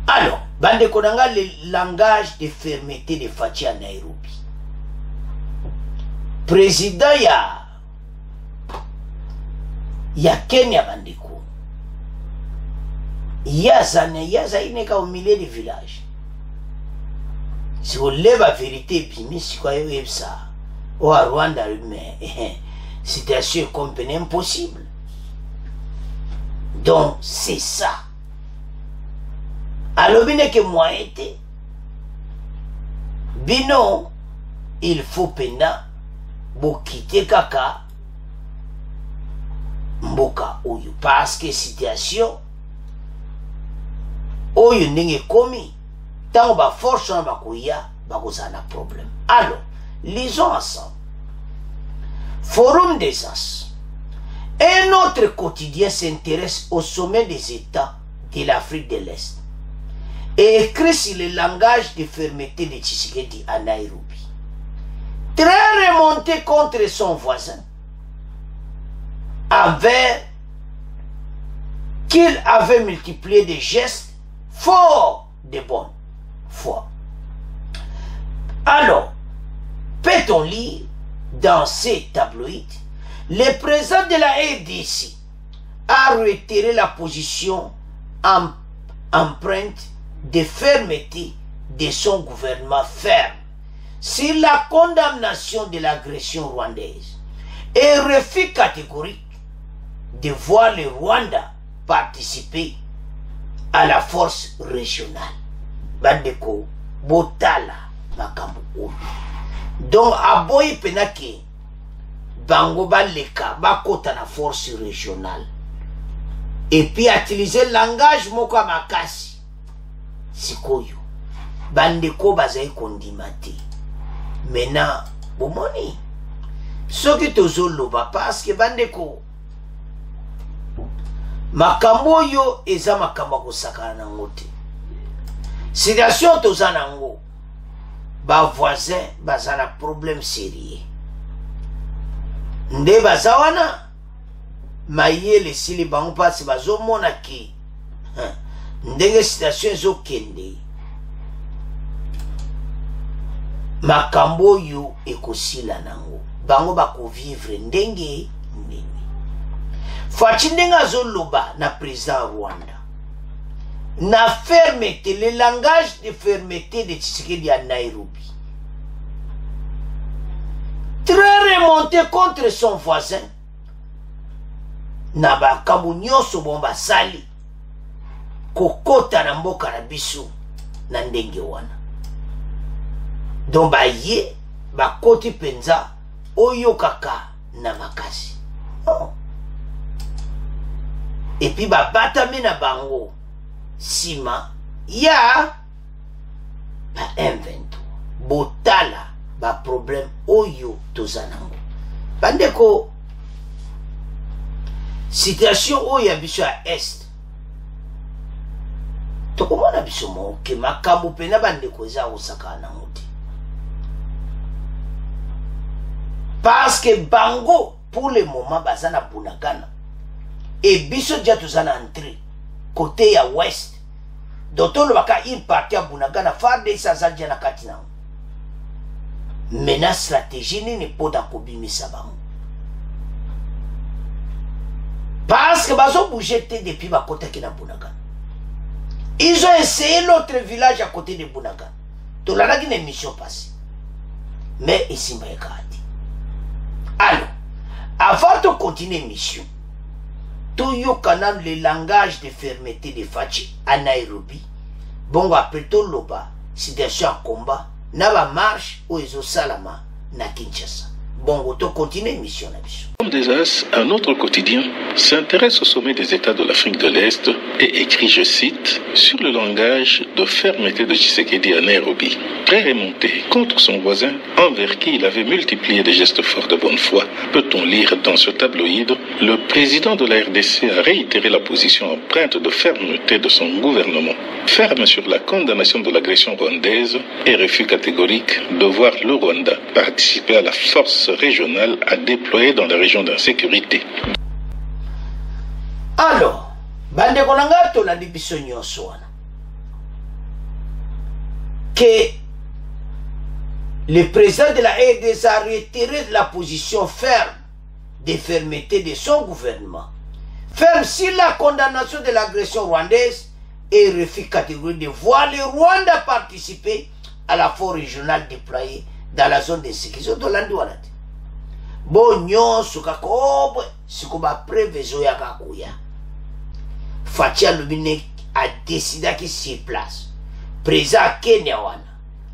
Alors, bande konanga le langage de fermeté de Faci à Nairobi. Président ya Kenya bandeko. Yaza ineka au milieu du village. Si on lève la vérité, puis si quoi y ça, au Rwanda, mais situation comme impossible. Donc c'est ça. Alors, bien que moi été, bino, il faut pena, bo quitter kaka, mboka oyo, parce que situation, oyo nenge komi, tant ba force na bakoya, bakozana problème. Alors, lisons ensemble. Forum des As. Un autre quotidien s'intéresse au sommet des États de l'Afrique de l'Est et écrit sur le langage de fermeté de Tshisekedi à Nairobi. Très remonté contre son voisin, qu'il avait multiplié des gestes forts de bonne foi. Alors, peut-on lire dans ces tabloïds, le président de la RDC a retiré la position empreinte de fermeté de son gouvernement ferme sur la condamnation de l'agression rwandaise et refus catégorique de voir le Rwanda participer à la force régionale. Bandeko botala makambo oyo. Donc aboyi penake bango baleka bakota na force régionale et puis utiliser langage moko makasi sikoyo bandeko bazai kondima te. Maintenant bomoni soki tozoloba parce que bandeko makambo yo eza makambo kosakana nango te. Situation toza nango ba voisin baza na problème sérieux nde baza wana mayele sili bango pasi bazomona ki ndenge situation ezokende makambo yo ekosila nango bango bakovivre ndenge nini fachi ndenge azoloba na président Rwanda na fermeté, le langage de fermeté de Tshisekedi à Nairobi très remonté contre son voisin na bakambo nyonso bomba sali kokota na mboka na biso na ndenge wana. Donc baye bakoti penza oyo kaka na makasi et puis babatami na bango sima ya ba M23 botala ba problème oyo tozanango bandeko. Situation oyo ya biso ya est tokomona biso moke makambo pena bandeko eza kosaka nango te parce que bango pour le moment baza na Bunagana et biso dia tozana entrée côté ya ouest d'autres baka une partie à Bunagana farde sazalja na kati nango. Mena stratégie nini poda kobimisa bango parce que bazo bouger te depuis bakota ki na Bunagana. Ils ont essayé l'autre village à côté de Bunagana. To la une émission passée mais ici m'a écarté. Alors avant de continuer l'émission tout yo kanam le langage de fermeté de Fachi à Nairobi bongo après tout loba situation en combat na ba marche ou ezo salama na Kinshasa bongo to continue mission na biso. Comme des As, un autre quotidien s'intéresse au sommet des États de l'Afrique de l'Est et écrit, je cite, sur le langage de fermeté de Tshisekedi à Nairobi, très remonté contre son voisin envers qui il avait multiplié des gestes forts de bonne foi. Peut-on lire dans ce tabloïd, le président de la RDC a réitéré la position empreinte de fermeté de son gouvernement, ferme sur la condamnation de l'agression rwandaise et refus catégorique de voir le Rwanda participer à la force régionale à déployer dans la région d'insécurité. Alors, bande konanga to la biso nyonso wana que le président de la RDC a retiré la position ferme de fermeté de son gouvernement, ferme sur la condamnation de l'agression rwandaise et refus catégorique de voir le Rwanda participer à la force régionale déployée dans la zone de sécurité de l'Andiwanate. Bon nyonso kakobwe siko ba prevezo ya kakuya Fachi alubine a décidé qu'il s'y place président Kenya wana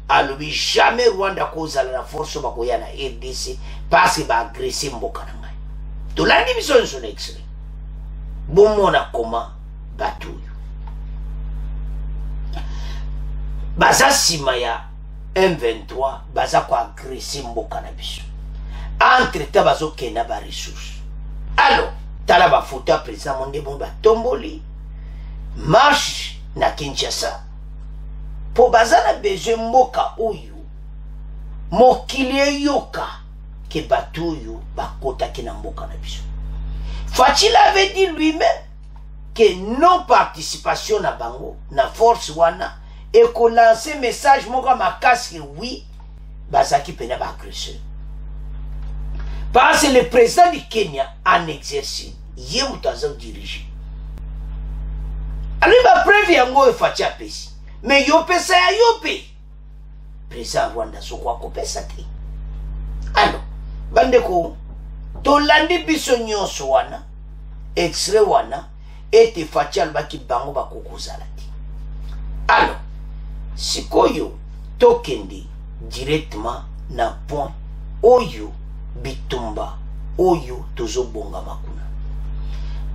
alubi jamais Rwanda koza la force bakoya na RDC parce que ba agresser mboka na ngai to la division son extrait bon mona koma batuyo baza sima ya M23 baza ko agresser mboka na biso entre tabazo kena ba ressources. Alors tala ba photo président monde bomba tomboli marche na Kinshasa po bazana besoin mboka oyo mokili yoka ke batuyo bakota kina mboka na biso. Fachi avait dit lui-même que non participation na bango na force wana et qu'on lance message moka makasi oui bazaki pena ba agresseur. Parce que le président du Kenya en exercice ye mutu aza dirige ali bapreve yango efaci apesi me yo pesa ya yo pe président Rwanda soko akopesa te. Alors bandeko tolandi biso nyonso wana extrait wana ete faci alobaki bango bakokozala te. Alors sikoyo tokende directement na point oyo bitumba oyo tozobongama kuna.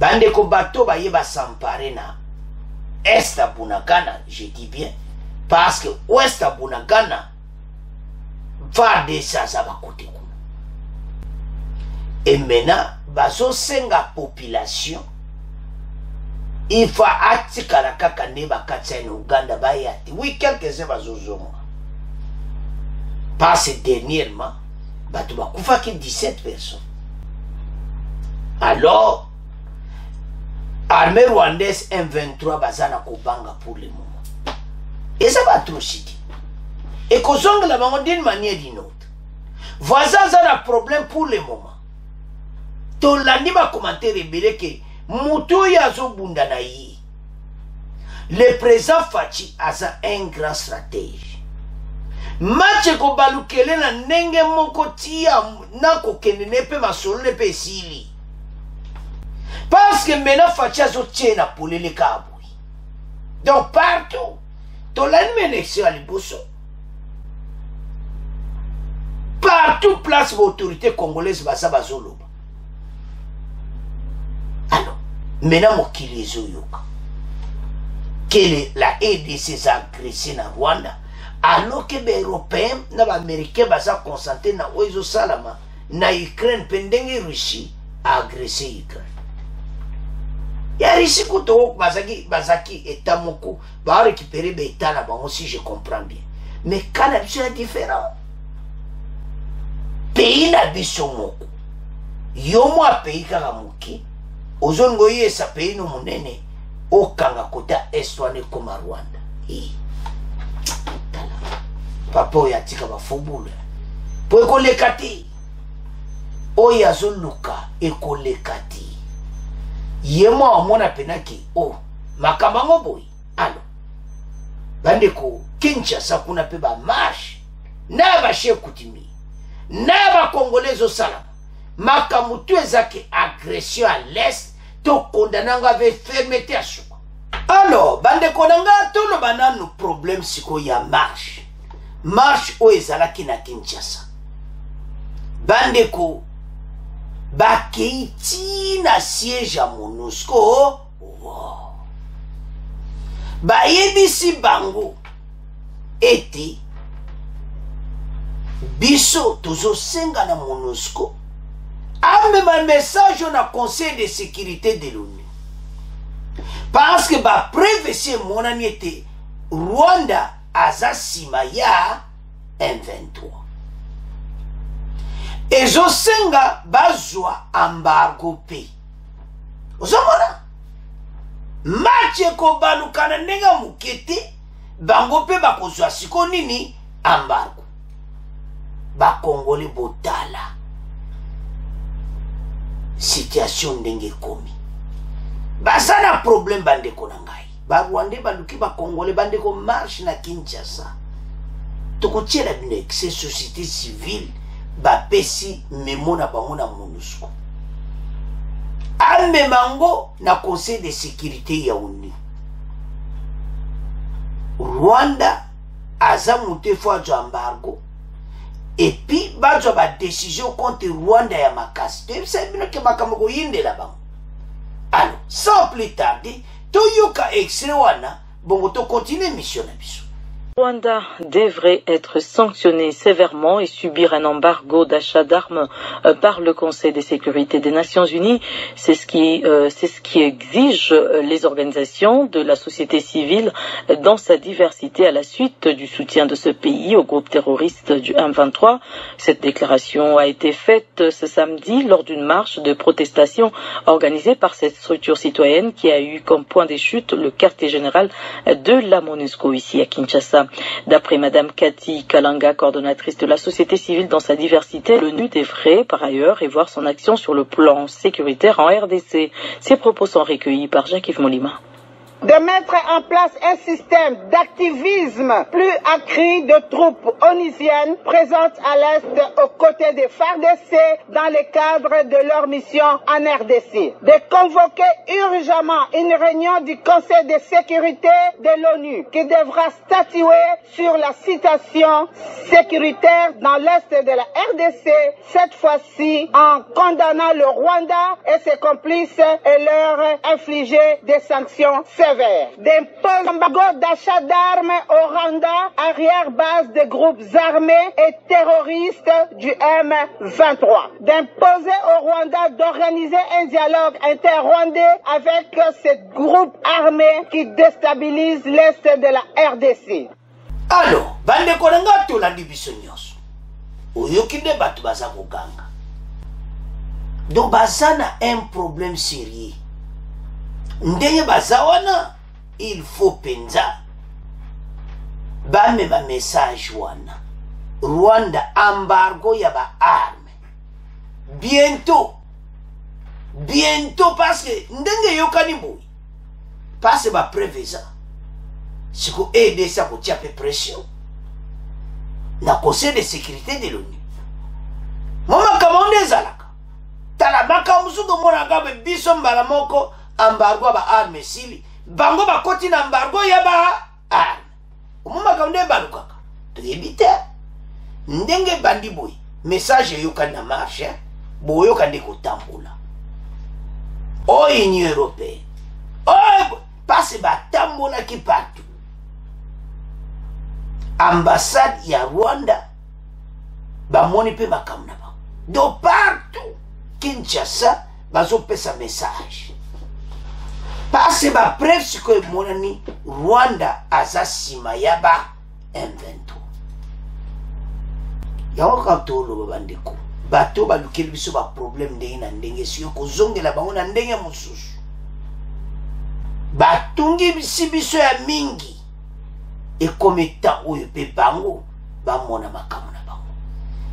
Bandeko bato baye basampare na est à Bunagana, je dis bien, parce que ouest à Bunagana va de ça va côté kuna. Et maintenant bazo senga population il faut atikala kaka ne bakatsa na Uganda bayati. Oui, quelques-uns bazo zonga. Parce que dernièrement bato bakufa ki 17 personnes. Alors armée rwandaise M23 bazana kobanga pour le moment. Et ça va trop citer. Et kozonga la bango d'une manière d'une autre. Voisin ça a problème pour le moment. Tolandi ba commentaire rebelle que mutu yazo bunda na yi. Le président Faci a un grand stratège. Match ko balukele na ndenge moko tia na ko kende nepe masolo nepe sili. Parce que maintenant Faci a tient na polele kaboui. Donc partout tolani menexe à liboso. Partout place l'autorité congolaise basa bazoloba. Alors, maintenant mokili ezoyoka. Que la RDC a agressé na Rwanda, alors que les Européens, les Américains basa consenté na oizo salama na Ukraine pendenge Russie a agressé Ukraine. Ya Russie kuto bazaki etamoko ba récupérer beta na bango si je comprends bien. Mais quand la chose est différente. Pays na biso moko yo mwa pays kaka moki ozongo yesa pays no munene okanga kota estwane koma Rwanda papa oya tika bafobula po ekolekati oya zoluka ekolekati yemo amona penaki makamango boy. Alors bandeko Kinshasa kuna pe ba marche na ba chef coutumier Naba Congolais au salam. Makamutu ezaki agression à l'est. To kondananga avec fermeté à soi. Alors, bande konanga tout le banan nous problème siko ya marche. Marche o ezalaki na Kinshasa. Bande ko bakeiti na siège à MONUSCO. Wow. Bayebisi bango ete biso tozo senga na MONUSCO même un message na Conseil de sécurité de l'ONU parce que ba prévesi monani était Rwanda azasima ya M23 ezo senga bazwa embargo pe ozomona match ko balukana nenga mukete bango pe bakozwa siko nini embargo ba Congolais botala situation ndenge komi basana problème bandeko na ngai ba Rwanda baluki ba Congolais bandeko marche na Kinshasa tokotiela bino excès société civile ba pesi memo na bango na MONUSCO amemango na Conseil de sécurité ya ONU. Rwanda aza mutefo ajo embargo et puis bazo ba décision contre Rwanda ya makasi c'est bien que makamoko yinde là-bas. Alors sans plus tarder toyoka extrait wana bongo to continuer mission na biso. Rwanda devrait être sanctionné sévèrement et subir un embargo d'achat d'armes par le Conseil de sécurité des Nations Unies. C'est ce qui exige les organisations de la société civile dans sa diversité à la suite du soutien de ce pays au groupe terroriste du M23. Cette déclaration a été faite ce samedi lors d'une marche de protestation organisée par cette structure citoyenne qui a eu comme point de chute le quartier général de la MONUSCO ici à Kinshasa. D'après Madame Cathy Kalanga, coordonnatrice de la société civile dans sa diversité, l'ONU devrait par ailleurs revoir son action sur le plan sécuritaire en RDC. Ces propos sont recueillis par Jacques-Yves Molima. De mettre en place un système d'activisme plus accru de troupes onusiennes présentes à l'Est aux côtés des FARDC dans le cadre de leur mission en RDC. De convoquer urgemment une réunion du Conseil de sécurité de l'ONU qui devra statuer sur la situation sécuritaire dans l'Est de la RDC, cette fois-ci en condamnant le Rwanda et ses complices et leur infliger des sanctions sévères. D'impose embargo d'achat d'armes au Rwanda, arrière-base des groupes armés et terroristes du M23. D'imposer au Rwanda d'organiser un dialogue inter-rwandais avec ces groupes armés qui déstabilisent l'Est de la RDC. Alors, bande konanga tolandi biso nyonso. Oyokinde batu baza koganga. Donc baza na un problème sérieux. Ndenge bazawana, il faut penza bame ba message wana Rwanda embargo ya ba arme bientôt parce que ndenge yokani boy parce ba préveza siko aider ça ko tia pression na conseil de sécurité de l'ONU mama kamonde zalaka tala makamusudo mona gabe biso mbala moko embargo ba arme sili bango ba koti na embargo ya ba arme umuma kaunde balukaka to ebite ndenge bandi boy message yoka na marche boyo kande ko tambola o Union européenne o passe ba tambola ki partout ambassade ya Rwanda ba moni pe makamna ba do partout Kinshasa bazo pesa message parce ba preuve siko monani Rwanda azasima yaba M23 yango katolo bandeko bato balukeli biso ba problème ndenge na ndenge sio kozongela bango na ndenge mosusu batungi biso ya mingi ekometa oyo pe bango bamona makambo na bango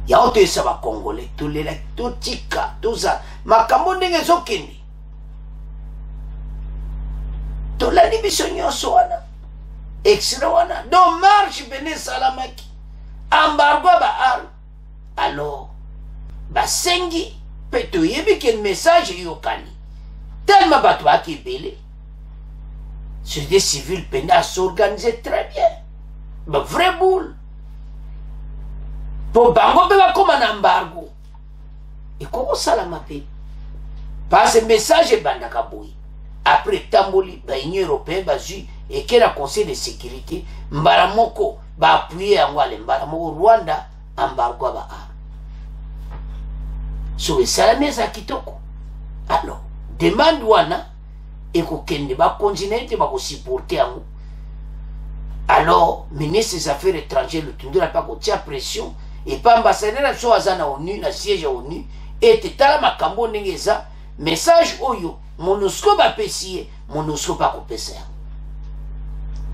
yango toyesa ba congolais tolela totika toza makambo ndenge ezokende tolandi biso nyonso wana extra wana do marche bene salamaki embargo ba arme alors basengi pe toyebi ke message yokani tellement bato bakebele société civile pena s'organiser très bien ba vrai boule pour bango be bakoma na embargo ekoko salama pe parce message bandaka boyi après tamboli ba Union européenne bazui et que la conseil de sécurité mbala moko ba appuyer yango ale mbala moko Rwanda embargo ba a so esalami eza kitoko alors demande wana ekokende ba continent ba ko supporter yango alors ministre des affaires étrangères le tundura pas ko tia pression et pas ambassadeur so azana ONU na siège ONU et tala makambo ndenge eza message oyo MONUSCO ba pesiye MONUSCO ba kopesa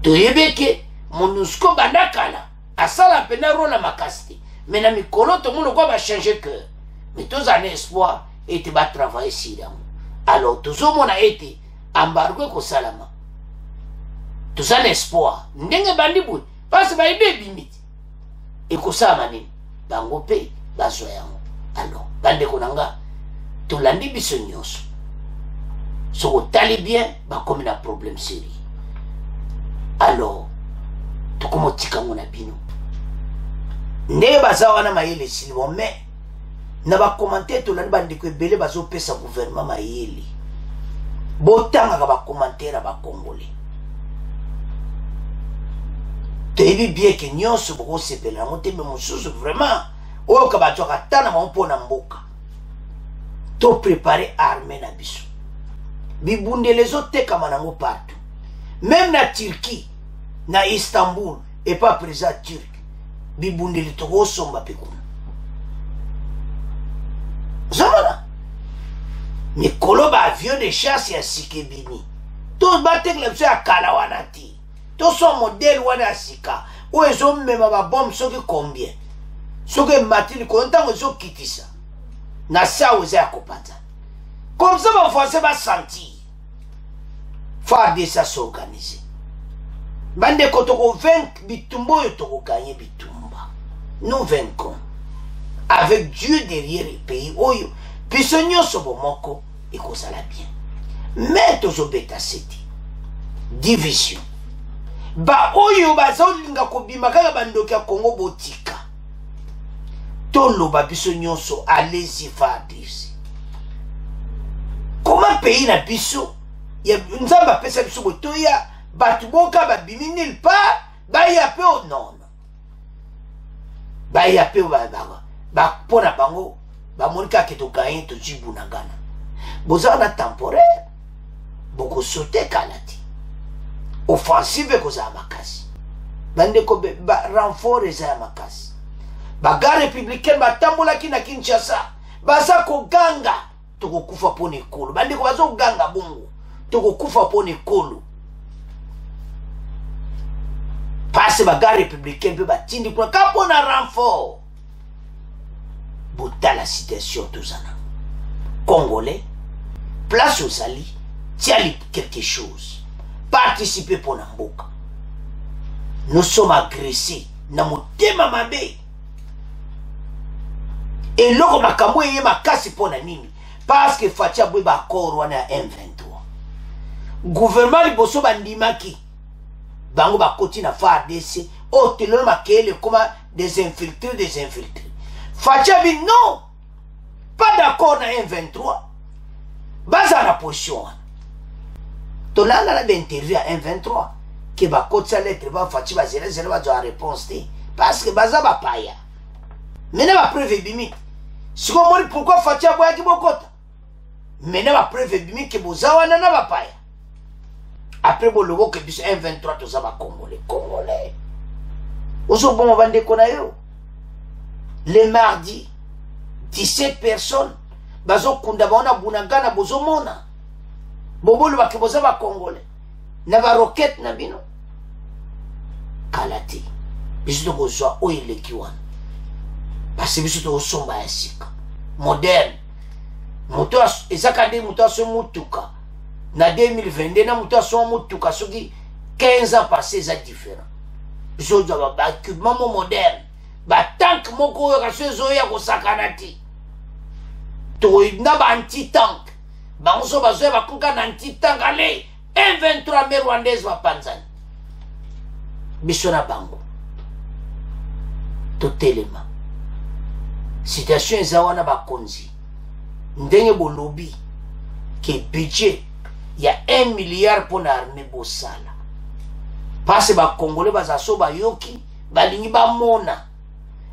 toyebeke MONUSCO bandakala asala pena rola makasti mais na mikolo to mono ko ba changer cœur mais tous en espoir et te ba travailler sur alors tous on a été embargo ko salama tous en espoir ndenge bandi boy parce ba ide bimiti et ko sama nini bango pe bazo yango alors bande ko nanga to landi biso nyonso so otali bien bakomi na problème sérieux alors tokomotika ngo na bino nde baza wana mayele silimo mais na bakommentaire tolandi bandeko ebele bazopesa gouvernement mayele botangaka bakommentaire bakongole toyebi bien ke nyonso bokosepela yango te me mosusu vraiment oyo ka bazwaka tana bango mpo na mboka to préparer armée na biso bibundele ezotekama nango partout même na Turquie na Istanbul et pas présent turc bibundele tokosomba pe kuna zamana mikolo ba avion de chasse ya sikebini to batekela biso ya kala wana ti to so modèle wana ya sika ou ezo mema ba bombe soki combien soki matili kontango ezo kitisa na sa oza kopanza comme ça ba français ba sentir FARDC ça s'organiser bande ko toko vaincre bitumbo yo toko gagner bitumba nous vaincrons avec Dieu derrière le pays oyo biso nyonso bomoko ekozala bien mais tozobeta seti division ba oyo bazolinga kobima kaka bandoki ya Congo botika toloba biso nyonso allez-y FARDC comment pays na biso ya nzamba pesa biso botoya batu boka babimi nulle part baya pe o non baya pe ba pona bango ba monika ke to gain to jibuna gana bozana temporaire boko sauter kalati offensive ko za makasi bande ko ba renfort za makasi ba gare républicaine ba tambola kina Kinshasa baza ko ganga to ko kufa pone kolo bande ko bazo ganga bongo to ko kufa pone kolo passe ba gare républicaine pe ba tindi ko ka pona renfort bota la situation tozana Congolais place aux alliés tiens quelque chose participer pour Namboka nous sommes agressés na motema mabe et loko makambo ye makasi pona nini parce que Fatia Bouba accord wana M23 gouvernement liboso bandimaki bango bakoti na FARDC o telo makele comme des infiltrés Fatia bi non pas d'accord na M23 baza na position tolanga la d'interview à M23 que ba kotsa lettre ba Fatia ba zela ba zo réponse parce que baza ba paya mena ba preuve bimi siko moni pourquoi Fatia boya ki bokota mena ba preuve bimi que bozawa na ba paya après bo logo que biso M23 to za ba congolais ozo bon bande kona yo le mardi 17 personnes bazo kunda baona bunagana bozo mona bobolo bakiboza ba congolais na ba roquette na bino kalati biso to kozwa oile kiwana parce que biso to somba ya sika moderne moto ezakande moto aso mutuka na 2022 na moto aso mutuka soki 15 ans passés ça différent biso to ba équipement moderne ba tank moko yo kaso ezoya kosakana ti to na ba anti tank bango so bazoya bakuka na anti tank ale M23 me rwandaise wa panzani biso na bango to telema situation eza wana bakonzi ndenge bolobi ke budget ya 1 milliard pour na armée bosala parce ba congolais bazaso bayoki balingi bamona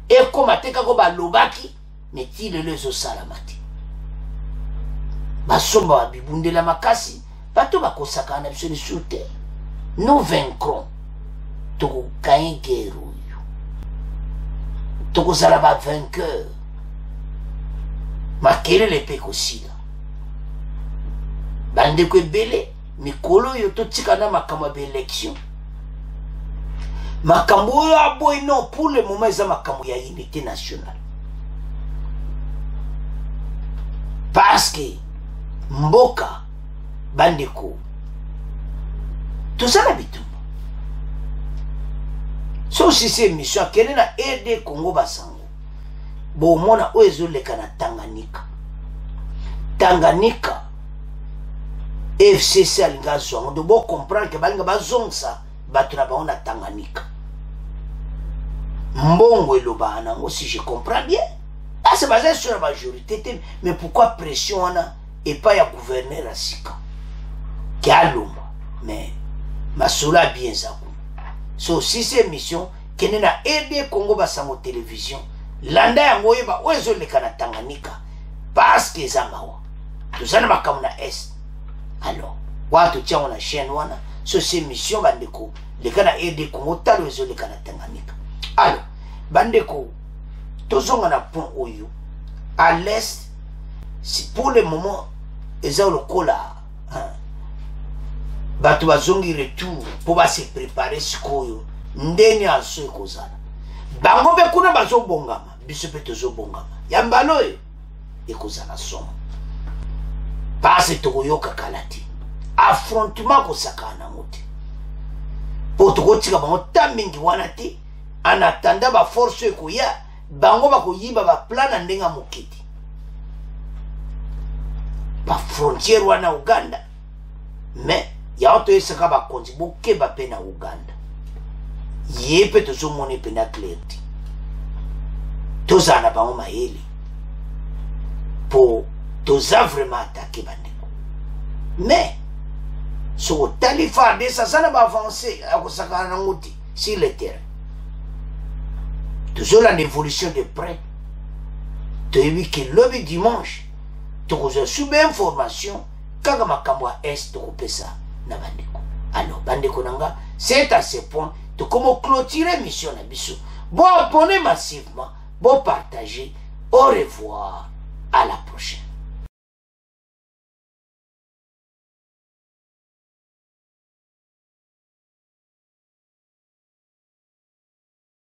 ekoma teka ko balobaki metile lezo salamati basomba babibundela makasi bato bakosaka na biso sur terre nous vaincrons toko kain guerre oyo toko zala ba vainqueur makelele pe kosila bandeko ebele mikolo oyo totika na makambo ya élection makambo oyo aboyi non pour le moment eza makambo ya unité nationale parce que mboka bandeko tozala bitumba so si c'est mission akende na aide Congo basango bomona oyo ezoleka na Tanganyika FCC alinga zongo de bo comprendre que balinga bazongsa bato na bango na Tanganyika mbongo eloba nango si je comprends bien c'est basé sur la majorité mais pourquoi pression wana et pas ya gouverneur asika qui a l'ombre mais masula bien ça so si c'est mission kene na aide Congo basango télévision landa yango yeba ozo leka na Tanganyika parce que zamawa tuzana makamu na est alors watu tiango na chaîne wana so c'est mission bandeko leka na aide Congo talo ozo leka na Tanganyika alors bandeko tozonga na point oyo à l'est si pour le moment eza lokola bato bazongi retour pour se préparer sikoyo ndeni aso ekozala bango mpe kuna bazobongama biso mpe tozobongama ya mbala oyo ekozala somo pasi tokoyoka kala te affrontement kosakana nango te mpo tokotika bango ta mingi wana te en attendant baforce ekoya bango bakoyiba baplan na ndenge moke te bafrontiere wana uganda mais yao toyesaka bakonzi bokeba mpe na uganda ye mpe tozomona mpe na clair te tozala na bango mayele mpo toza vraiment atake bandeko mais soki otali FARDC aza na baavance akosakana nango te sur le terrain tozolanda évolution de près toyebi ke lobi dimanche tokozwa sube information kaka makambo ya est tokopesa na bandeko alors bandeko nanga c'est à ce point tokomo clôturer mission na biso bon abonner massivement bon partager au revoir à la prochaine.